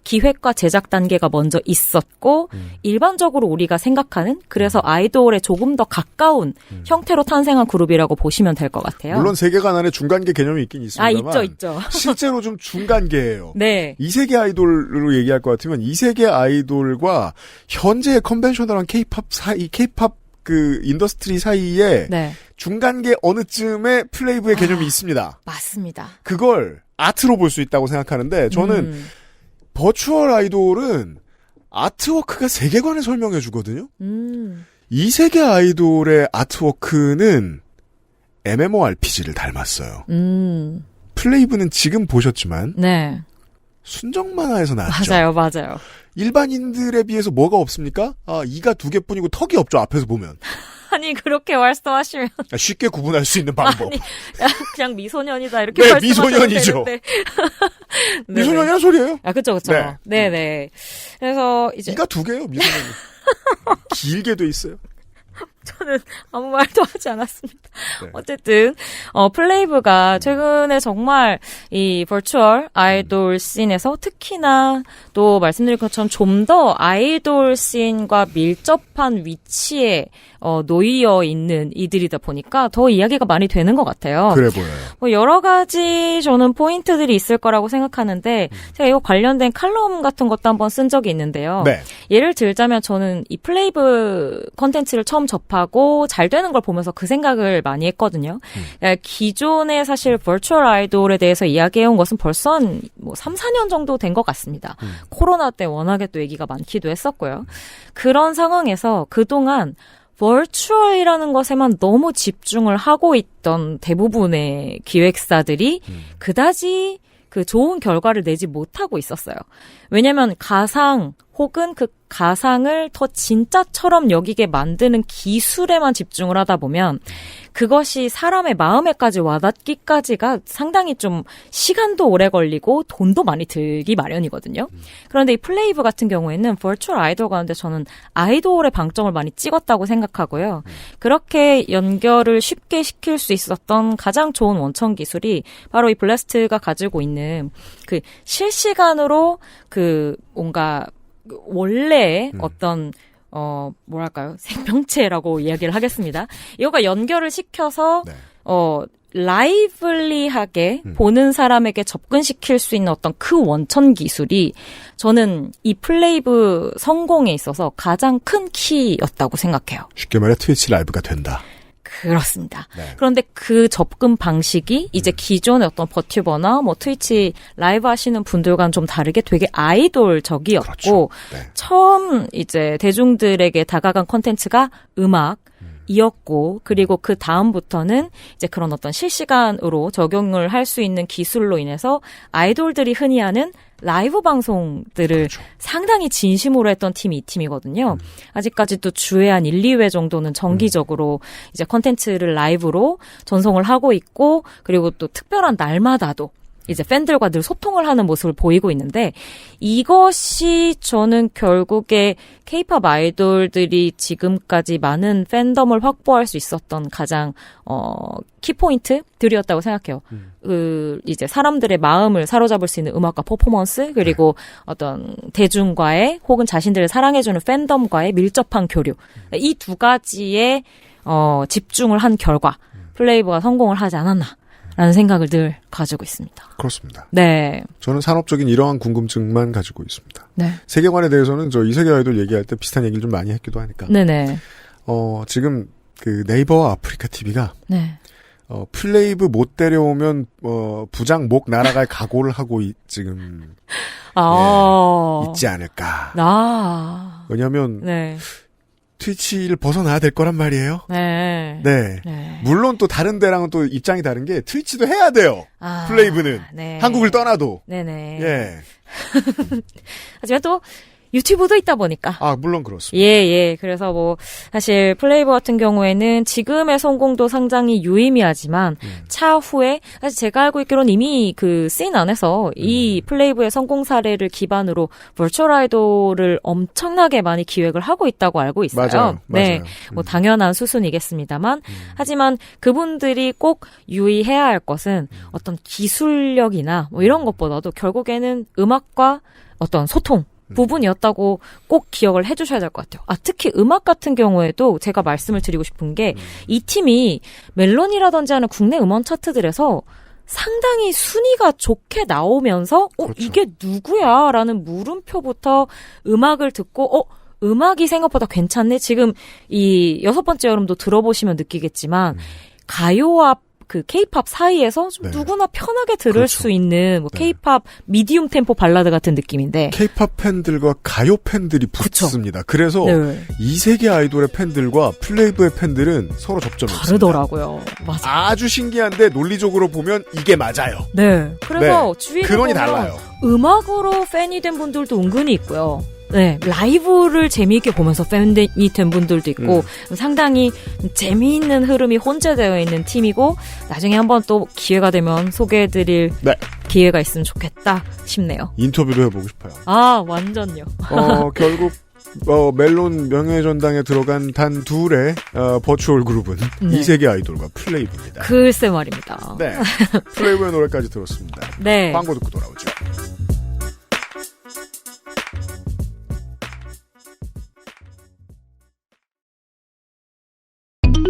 기획과 제작 단계가 먼저 있었고 일반적으로 우리가 생각하는 그래서 아이돌에 조금 더 가까운 형태로 탄생한 그룹이라고 보시면 될 것 같아요. 물론 세계관 안에 중간계 개념이 있긴 있습니다만 있죠. 실제로 좀 중간계예요. 네. 이세계 아이돌로 얘기할 것 같으면 이세계 아이돌과 현재의 컨벤셔널한 K-팝 그 인더스트리 사이에 중간계 어느쯤에 플레이브의 개념이 있습니다. 맞습니다. 그걸 아트로 볼 수 있다고 생각하는데 저는 버추얼 아이돌은 아트워크가 세계관을 설명해 주거든요. 이 세계 아이돌의 아트워크는 MMORPG를 닮았어요. 플레이브는 지금 보셨지만 순정 만화에서 나왔죠. 맞아요. 일반인들에 비해서 뭐가 없습니까? 이가 2개뿐이고 턱이 없죠. 앞에서 보면. 아니 그렇게 말씀하시면 쉽게 구분할 수 있는 방법. 그냥 미소년이다 이렇게 말씀하시면 미소년이죠. 되는데. 미소년이란 소리예요. 그렇죠. 네네. 그래서 이제 이가 2개예요. 미소년이. 길게 돼 있어요. 저는 아무 말도 하지 않았습니다. 어쨌든 플레이브가 최근에 정말 이 버추얼 아이돌 씬에서 특히나 또 말씀드린 것처럼 좀 더 아이돌 씬과 밀접한 위치에 놓여 있는 이들이다 보니까 더 이야기가 많이 되는 것 같아요. 그래 보여요. 여러 가지 저는 포인트들이 있을 거라고 생각하는데 제가 이거 관련된 칼럼 같은 것도 한번 쓴 적이 있는데요. 예를 들자면 저는 이 플레이브 콘텐츠를 처음 접하고 잘 되는 걸 보면서 그 생각을 많이 했거든요. 기존에 사실 버추얼 아이돌에 대해서 이야기해온 것은 벌써 한 3, 4년 정도 된 것 같습니다. 코로나 때 워낙에 또 얘기가 많기도 했었고요. 그런 상황에서 그동안 버추얼이라는 것에만 너무 집중을 하고 있던 대부분의 기획사들이 그다지 그 좋은 결과를 내지 못하고 있었어요. 왜냐하면 가상 혹은 그 가상을 더 진짜처럼 여기게 만드는 기술에만 집중을 하다 보면 그것이 사람의 마음에까지 와닿기까지가 상당히 좀 시간도 오래 걸리고 돈도 많이 들기 마련이거든요. 그런데 이 플레이브 같은 경우에는 버추얼 아이돌 가운데 저는 아이돌의 방점을 많이 찍었다고 생각하고요. 그렇게 연결을 쉽게 시킬 수 있었던 가장 좋은 원천 기술이 바로 이 블래스트가 가지고 있는 그 실시간으로 그 뭔가 원래의 어떤 뭐랄까요? 생명체라고 이야기를 하겠습니다. 이거가 연결을 시켜서, 네. 라이블리하게 보는 사람에게 접근시킬 수 있는 어떤 그 원천 기술이 저는 이 플레이브 성공에 있어서 가장 큰 키였다고 생각해요. 쉽게 말해 트위치 라이브가 된다. 그렇습니다. 네. 그런데 그 접근 방식이 이제 기존의 어떤 버튜버나 뭐 트위치 라이브 하시는 분들과는 좀 다르게 되게 아이돌적이었고 그렇죠. 네. 처음 이제 대중들에게 다가간 콘텐츠가 음악이었고 그리고 그 다음부터는 이제 그런 어떤 실시간으로 적용을 할 수 있는 기술로 인해서 아이돌들이 흔히 하는 라이브 방송들을 그렇죠. 상당히 진심으로 했던 팀이 이 팀이거든요. 아직까지도 주에 한 1, 2회 정도는 정기적으로 이제 콘텐츠를 라이브로 전송을 하고 있고 그리고 또 특별한 날마다도 이제 팬들과 늘 소통을 하는 모습을 보이고 있는데 이것이 저는 결국에 K-팝 아이돌들이 지금까지 많은 팬덤을 확보할 수 있었던 가장 키포인트들이었다고 생각해요. 이제 사람들의 마음을 사로잡을 수 있는 음악과 퍼포먼스 그리고 어떤 대중과의 혹은 자신들을 사랑해주는 팬덤과의 밀접한 교류 이 두 가지에 집중을 한 결과 플레이브가 성공을 하지 않았나. 라는 생각을 늘 가지고 있습니다. 그렇습니다. 네. 저는 산업적인 이러한 궁금증만 가지고 있습니다. 네. 세계관에 대해서는 저 이세계 아이돌 얘기할 때 비슷한 얘기를 좀 많이 했기도 하니까. 네네. 지금 그 네이버와 아프리카 TV가 네. 플레이브 못 데려오면 부장 목 날아갈 각오를 하고 지금 있지 않을까. 왜냐하면 네. 트위치를 벗어나야 될 거란 말이에요. 네. 네. 네. 물론 또 다른 데랑은 또 입장이 다른 게 트위치도 해야 돼요. 플레이브는. 네. 한국을 떠나도. 네네. 예. 하지만 또 유튜브도 있다 보니까. 물론 그렇습니다. 예. 그래서 뭐, 사실 플레이브 같은 경우에는 지금의 성공도 상당히 유의미하지만, 차후에, 사실 제가 알고 있기로는 이미 그 씬 안에서 이 플레이브의 성공 사례를 기반으로 버추얼 아이돌을 엄청나게 많이 기획을 하고 있다고 알고 있어요. 맞아요. 네. 뭐 당연한 수순이겠습니다만, 하지만 그분들이 꼭 유의해야 할 것은 어떤 기술력이나 뭐 이런 것보다도 결국에는 음악과 어떤 소통, 부분이었다고 꼭 기억을 해주셔야 될 것 같아요. 특히 음악 같은 경우에도 제가 말씀을 드리고 싶은 게 이 팀이 멜론이라든지 하는 국내 음원 차트들에서 상당히 순위가 좋게 나오면서 그렇죠. 이게 누구야? 라는 물음표부터 음악을 듣고 음악이 생각보다 괜찮네? 지금 이 6번째 여름도 들어보시면 느끼겠지만 가요와 그 K-팝 사이에서 좀 누구나 편하게 들을 그렇죠. 수 있는 뭐 K-팝 미디움 템포 발라드 같은 느낌인데 K-팝 팬들과 가요 팬들이 붙습니다. 그래서 이 세계 아이돌의 팬들과 플레이브의 팬들은 서로 접점이 다르더라고요. 맞아요. 아주 신기한데 논리적으로 보면 이게 맞아요. 네. 그래서 주위에 근원이 보면 달라요. 음악으로 팬이 된 분들도 은근히 있고요. 네, 라이브를 재미있게 보면서 팬이 된 분들도 있고 상당히 재미있는 흐름이 혼재되어 있는 팀이고 나중에 한번 또 기회가 되면 소개해드릴 기회가 있으면 좋겠다 싶네요. 인터뷰도 해보고 싶어요. 완전요. 결국 멜론 명예전당에 들어간 단 둘의 버추얼 그룹은 이세계 아이돌과 플레이브입니다. 글쎄 말입니다. 네, 플레이브의 노래까지 들었습니다. 네. 광고 듣고 돌아오죠.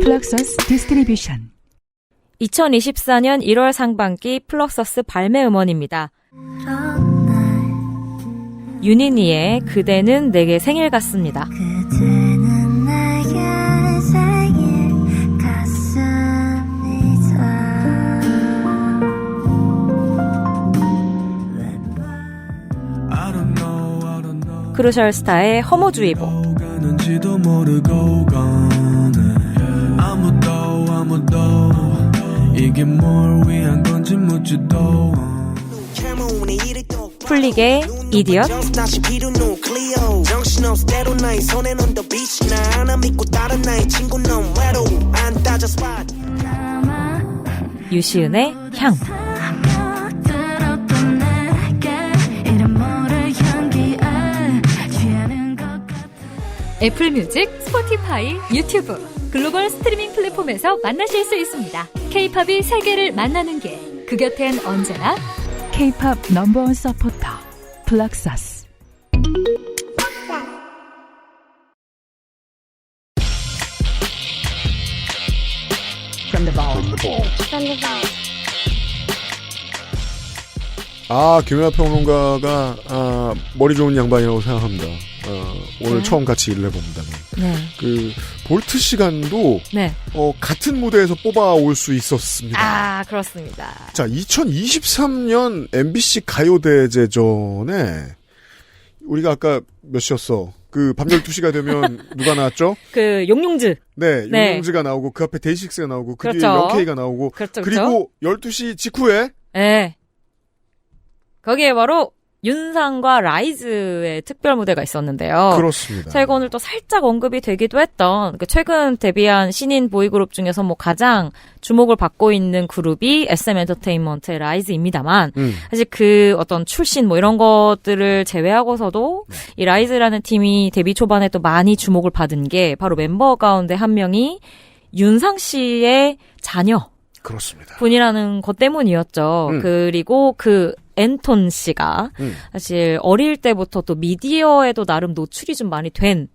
플럭서스 디스트리뷰션 2024년 1월 상반기 플럭서스 발매 음원입니다. 윤희니의 그대는 내게 생일 같습니다. 크루셜스타의 허무주의보 이게 뭘 위한 건지 묻지도 풀리게 이디엇 유시은의 향 애플뮤직, 스포티파이, 유튜브 글로벌 스트리밍 플랫폼에서 만나실 수 있습니다. K-팝이 세계를 만나는 길, 그 곁엔 언제나 K-팝 넘버원 서포터 플럭서스 김연아 평론가가 머리 좋은 양반이라고 생각합니다. 오늘 처음 같이 일을 해봅니다만. 네. 그 볼트 시간도 네. 같은 무대에서 뽑아올 수 있었습니다. 그렇습니다. 자, 2023년 MBC 가요대제전에 우리가 아까 몇 시였어? 밤 12시가 되면 누가 나왔죠? 용용즈. 네, 네. 용용즈가 나오고 그 앞에 데이식스가 나오고 그 뒤에 그렇죠. 영케이가 나오고 그렇죠, 그리고 12시 직후에 네. 거기에 바로 윤상과 라이즈의 특별 무대가 있었는데요. 그렇습니다. 저희가 오늘 또 살짝 언급이 되기도 했던 최근 데뷔한 신인 보이그룹 중에서 가장 주목을 받고 있는 그룹이 SM 엔터테인먼트의 라이즈입니다만 사실 그 어떤 출신 이런 것들을 제외하고서도 이 라이즈라는 팀이 데뷔 초반에 또 많이 주목을 받은 게 바로 멤버 가운데 한 명이 윤상 씨의 자녀 그렇습니다. 분이라는 것 때문이었죠. 그리고 앤톤 씨가 사실 어릴 때부터 또 미디어에도 나름 노출이 좀 많이 된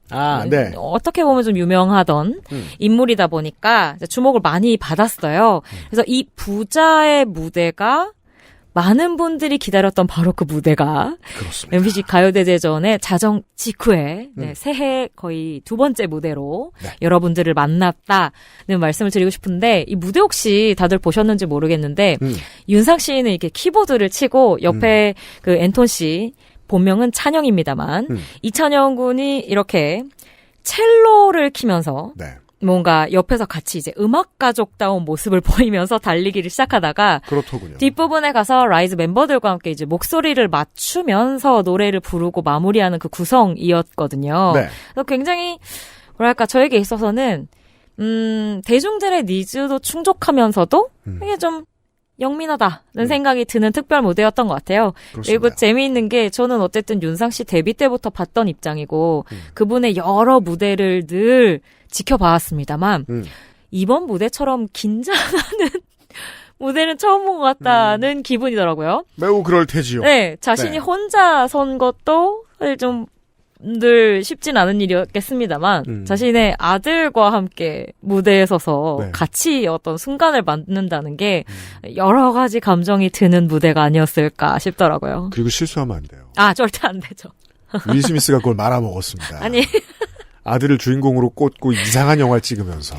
네. 어떻게 보면 좀 유명하던 인물이다 보니까 주목을 많이 받았어요. 그래서 이 부자의 무대가 많은 분들이 기다렸던 바로 그 무대가 그렇습니다. MBC 가요대제전의 자정 직후에 새해 거의 두 번째 무대로 여러분들을 만났다는 말씀을 드리고 싶은데 이 무대 혹시 다들 보셨는지 모르겠는데 윤상 씨는 이렇게 키보드를 치고 옆에 그 앤톤 씨 본명은 찬영입니다만 이찬영 군이 이렇게 첼로를 키면서 뭔가 옆에서 같이 이제 음악 가족다운 모습을 보이면서 달리기를 시작하다가 그렇더군요. 뒷부분에 가서 라이즈 멤버들과 함께 이제 목소리를 맞추면서 노래를 부르고 마무리하는 그 구성이었거든요. 네. 그래서 굉장히 뭐랄까 저에게 있어서는 대중들의 니즈도 충족하면서도 이게 좀 영민하다는 생각이 드는 특별 무대였던 것 같아요. 그렇습니다. 그리고 재미있는 게 저는 어쨌든 윤상 씨 데뷔 때부터 봤던 입장이고 그분의 여러 무대를 늘 지켜봐왔습니다만 이번 무대처럼 긴장하는 무대는 처음 본 것 같다는 기분이더라고요. 매우 그럴 테지요. 네, 자신이 혼자 선 것도 사실 좀 늘 쉽진 않은 일이었겠습니다만 자신의 아들과 함께 무대에 서서 같이 어떤 순간을 만든다는 게 여러 가지 감정이 드는 무대가 아니었을까 싶더라고요. 그리고 실수하면 안 돼요. 절대 안 되죠. 윌 스미스가 그걸 말아먹었습니다. 아니 아들을 주인공으로 꽂고 이상한 영화를 찍으면서.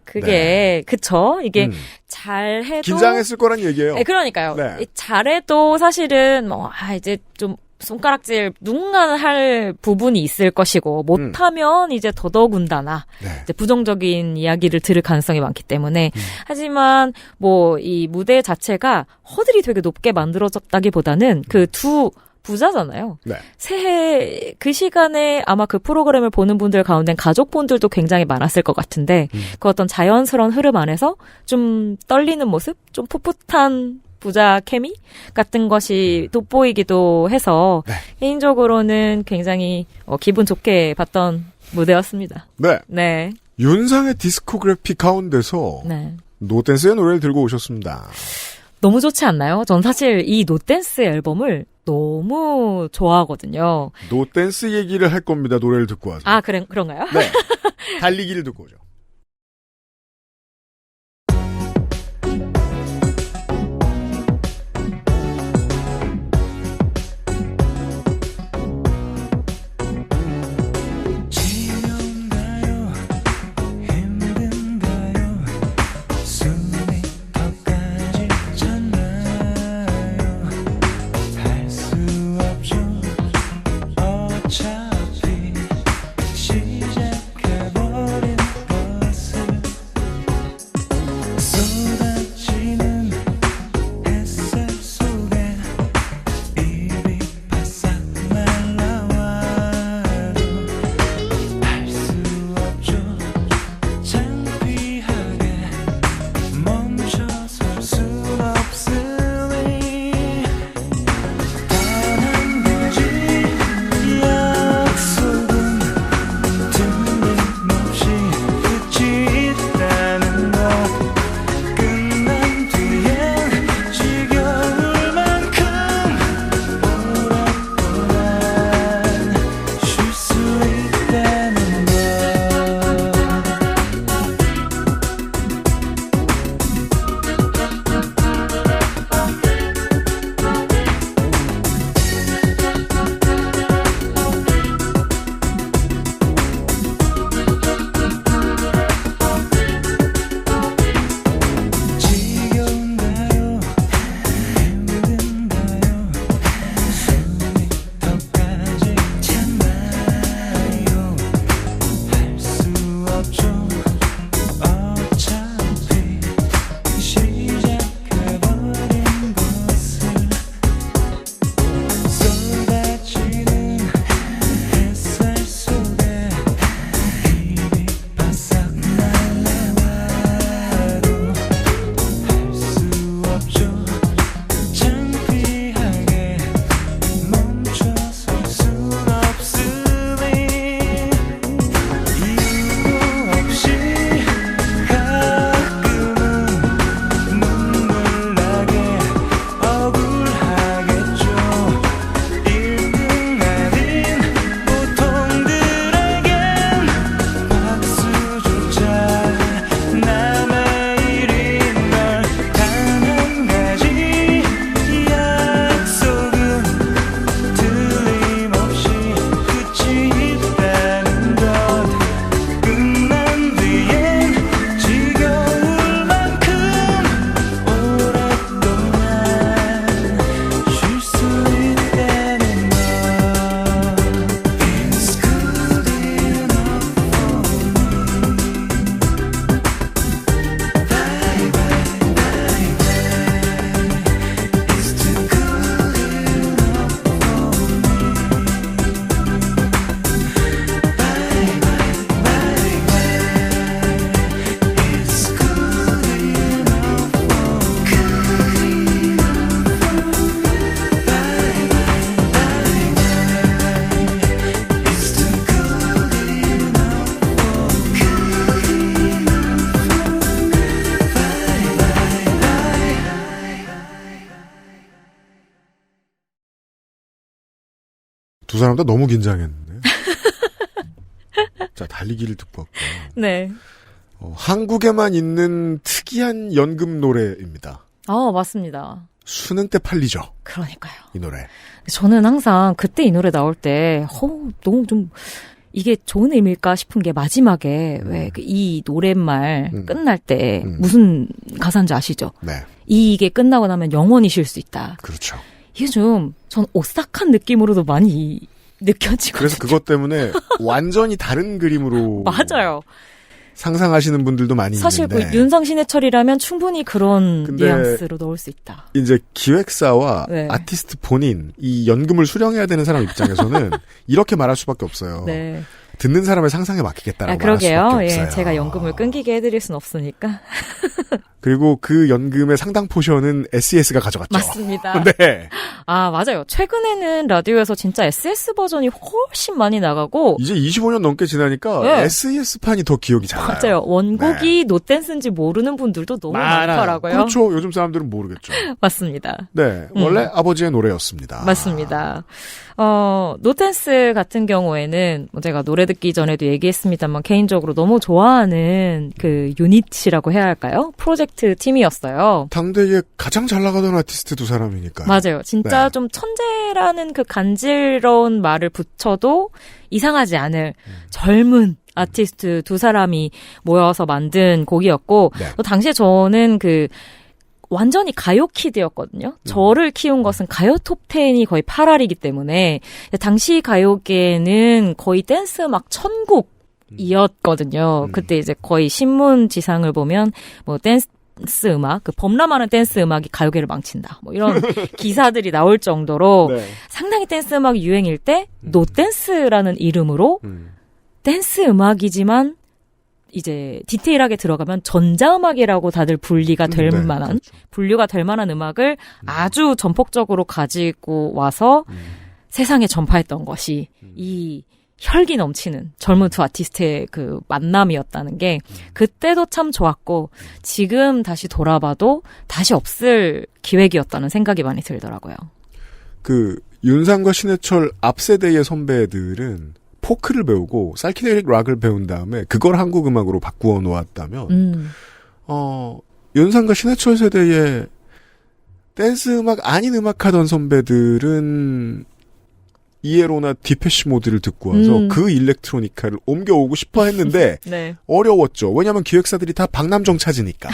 그게 그쵸. 이게 잘해도 긴장했을 거란 얘기예요. 그러니까요. 네. 잘해도 사실은 이제 좀 손가락질 누군가는 할 부분이 있을 것이고 못하면 이제 더더군다나 이제 부정적인 이야기를 들을 가능성이 많기 때문에 하지만 이 무대 자체가 허들이 되게 높게 만들어졌다기보다는 그 두 부자잖아요. 새해 그 시간에 아마 그 프로그램을 보는 분들 가운데 가족분들도 굉장히 많았을 것 같은데 그 어떤 자연스러운 흐름 안에서 좀 떨리는 모습, 좀 풋풋한 부자 케미 같은 것이 돋보이기도 해서 개인적으로는 굉장히 기분 좋게 봤던 무대였습니다. 네. 윤상의 디스코그래피 가운데서 노댄스의 노래를 들고 오셨습니다. 너무 좋지 않나요? 전 사실 이 노댄스 앨범을 너무 좋아하거든요. 노댄스 얘기를 할 겁니다. 노래를 듣고 와서. 그런가요? 네. 달리기를 듣고 오죠. 어차피 시작해버린 두 사람 다 너무 긴장했는데. 자, 달리기를 듣고 왔고요. 네. 한국에만 있는 특이한 연금 노래입니다. 맞습니다. 수능 때 팔리죠. 그러니까요. 이 노래. 저는 항상 그때 이 노래 나올 때, 너무 좀, 이게 좋은 의미일까 싶은 게 마지막에 왜 이 노랫말 끝날 때 무슨 가사인지 아시죠? 네. 이게 끝나고 나면 영원히 쉴 수 있다. 그렇죠. 이게 좀 전 오싹한 느낌으로도 많이 느껴지거든요. 그래서 그것 때문에 완전히 다른 그림으로 맞아요. 상상하시는 분들도 많이 사실 있는데 그 윤상 신해철이라면 충분히 그런 뉘앙스로 넣을 수 있다. 이제 기획사와 네. 아티스트 본인 이 연금을 수령해야 되는 사람 입장에서는 이렇게 말할 수밖에 없어요. 네. 듣는 사람의 상상에 맡기겠다라고 말할 수밖에 그러게요. 없어요. 예, 제가 연금을 끊기게 해드릴 순 없으니까. 그리고 그 연금의 상당 포션은 SES가 가져갔죠. 맞습니다. 네. 맞아요. 최근에는 라디오에서 진짜 SS 버전이 훨씬 많이 나가고. 이제 25년 넘게 지나니까 네. SES판이 더 기억이 잘 나요. 맞아요. 원곡이 노댄스인지 모르는 분들도 너무 많더라고요. 그렇죠. 요즘 사람들은 모르겠죠. 맞습니다. 네. 원래 아버지의 노래였습니다. 맞습니다. 노댄스 같은 경우에는 제가 노래 듣기 전에도 얘기했습니다만 개인적으로 너무 좋아하는 그 유닛이라고 해야 할까요? 프로젝트 팀이었어요. 당대에 가장 잘 나가던 아티스트 두 사람이니까요. 맞아요. 진짜 네. 좀 천재라는 그 간지러운 말을 붙여도 이상하지 않을 젊은 아티스트 두 사람이 모여서 만든 곡이었고 네. 또 당시에 저는 완전히 가요 키드였거든요. 저를 키운 것은 가요 톱10이 거의 8알이기 때문에 당시 가요계는 거의 댄스 음악 천국이었거든요. 그때 이제 거의 신문 지상을 보면 뭐 댄스 음악, 범람하는 댄스 음악이 가요계를 망친다. 뭐 이런 기사들이 나올 정도로 네. 상당히 댄스 음악이 유행일 때 노댄스라는 이름으로 댄스 음악이지만 이제 디테일하게 들어가면 전자음악이라고 다들 분류가 될 네, 만한 그렇죠. 분류가 될 만한 음악을 아주 전폭적으로 가지고 와서 세상에 전파했던 것이 이 혈기 넘치는 젊은 두 아티스트의 그 만남이었다는 게 그때도 참 좋았고 지금 다시 돌아봐도 다시 없을 기획이었다는 생각이 많이 들더라고요. 윤상과 신해철 앞세대의 선배들은 포크를 배우고 사이키델릭 락을 배운 다음에 그걸 한국 음악으로 바꾸어 놓았다면 윤상과 신해철 세대의 댄스 음악 아닌 음악 하던 선배들은 이에로나 디페시 모드를 듣고 와서 그 일렉트로니카를 옮겨오고 싶어 했는데 네. 어려웠죠. 왜냐하면 기획사들이 다 박남정 찾으니까.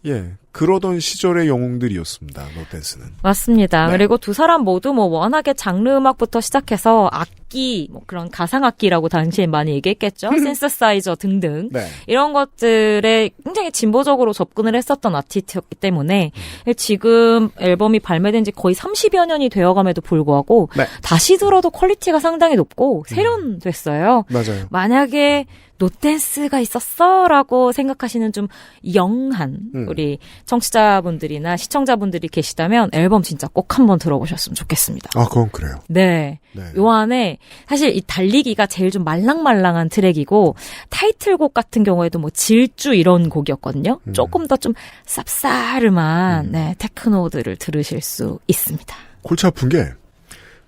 예, 그러던 시절의 영웅들이었습니다. 노댄스는. 맞습니다. 네. 그리고 두 사람 모두 뭐 워낙에 장르 음악부터 시작해서 악기, 뭐 그런 가상 악기라고 당시에 많이 얘기했겠죠. 신서사이저 등등. 네. 이런 것들에 굉장히 진보적으로 접근을 했었던 아티스트였기 때문에 지금 앨범이 발매된 지 거의 30여 년이 되어감에도 불구하고 네. 다시 들어도 퀄리티가 상당히 높고 세련됐어요. 맞아요. 만약에 노댄스가 있었어? 라고 생각하시는 좀 영한 우리 청취자분들이나 시청자분들이 계시다면 앨범 진짜 꼭 한번 들어보셨으면 좋겠습니다. 그건 그래요. 네. 네. 요 안에 사실 이 달리기가 제일 좀 말랑말랑한 트랙이고 타이틀곡 같은 경우에도 뭐 질주 이런 곡이었거든요. 조금 더 좀 쌉싸름한 네, 테크노들을 들으실 수 있습니다. 골치 아픈 게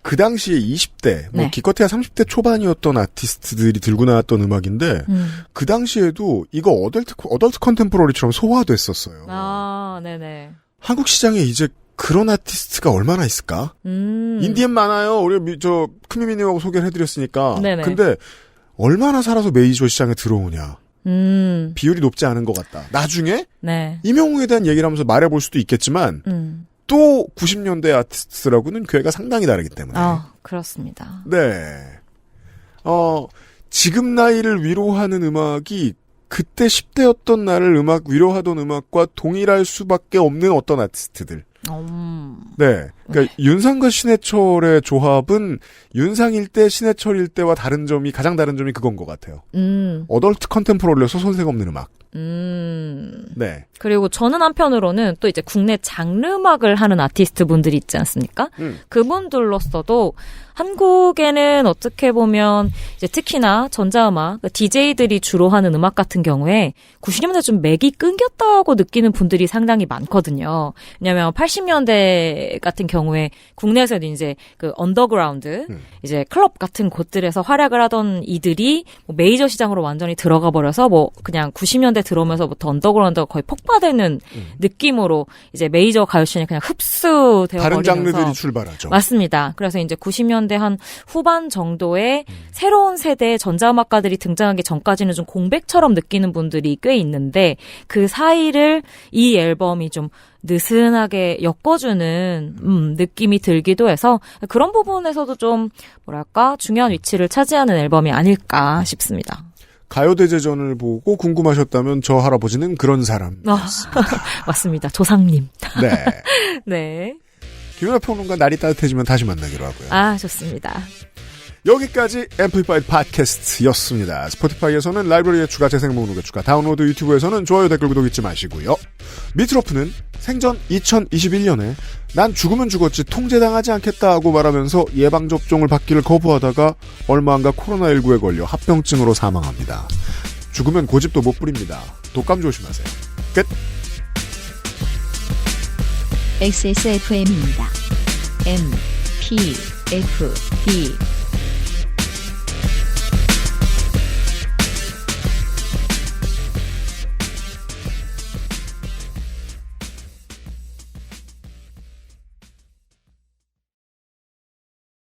그 당시에 20대, 네. 기껏해야 30대 초반이었던 아티스트들이 들고 나왔던 음악인데, 그 당시에도 이거 어덜트 컨템포러리처럼 소화됐었어요. 네네. 한국 시장에 이제 그런 아티스트가 얼마나 있을까? 인디엔 많아요. 우리 크미미님하고 소개를 해드렸으니까. 네네. 근데 얼마나 살아서 메이저 시장에 들어오냐. 비율이 높지 않은 것 같다. 나중에 네. 임영웅에 대한 얘기를 하면서 말해볼 수도 있겠지만, 또 90년대 아티스트라고는 궤가 상당히 다르기 때문에. 그렇습니다. 네. 지금 나이를 위로하는 음악이 그때 10대였던 나를 위로하던 음악과 동일할 수밖에 없는 어떤 아티스트들. 네. 그러니까 윤상과 신해철의 조합은 윤상일 때, 신해철일 때와 가장 다른 점이 그건 것 같아요. 어덜트 컨템포러리여서 손색 없는 음악. 네. 그리고 저는 한편으로는 또 이제 국내 장르 음악을 하는 아티스트 분들이 있지 않습니까? 그분들로서도 한국에는 어떻게 보면 이제 특히나 전자음악, DJ들이 주로 하는 음악 같은 경우에 90년대 좀 맥이 끊겼다고 느끼는 분들이 상당히 많거든요. 왜냐하면 80년대 같은 경우에 국내에서도 이제 그 언더그라운드, 이제 클럽 같은 곳들에서 활약을 하던 이들이 뭐 메이저 시장으로 완전히 들어가 버려서 뭐 그냥 90년대 들어오면서부터 언더그라운드가 거의 폭파되는 느낌으로 이제 메이저 가요씬이 그냥 흡수되어 다른 버리면서 장르들이 출발하죠. 맞습니다. 그래서 이제 90년대 한 후반 정도에 새로운 세대의 전자음악가들이 등장하기 전까지는 좀 공백처럼 느끼는 분들이 꽤 있는데 그 사이를 이 앨범이 좀 느슨하게 엮어주는 느낌이 들기도 해서 그런 부분에서도 좀 뭐랄까 중요한 위치를 차지하는 앨범이 아닐까 싶습니다. 가요대제전을 보고 궁금하셨다면 저 할아버지는 그런 사람. 맞습니다. 조상님. 네. 네. 김연아 평론가 날이 따뜻해지면 다시 만나기로 하고요. 아, 좋습니다. 여기까지 앰플리파이드 팟캐스트였습니다. 스포티파이에서는 라이브러리에 추가, 재생 목록에 추가, 다운로드, 유튜브에서는 좋아요, 댓글, 구독 잊지 마시고요. 미트로프는 생전 2021년에 난 죽으면 죽었지 통제당하지 않겠다 하고 말하면서 예방접종을 받기를 거부하다가 얼마 안가 코로나19에 걸려 합병증으로 사망합니다. 죽으면 고집도 못 부립니다. 독감 조심하세요. 끝. XSFM입니다. M, P, F, D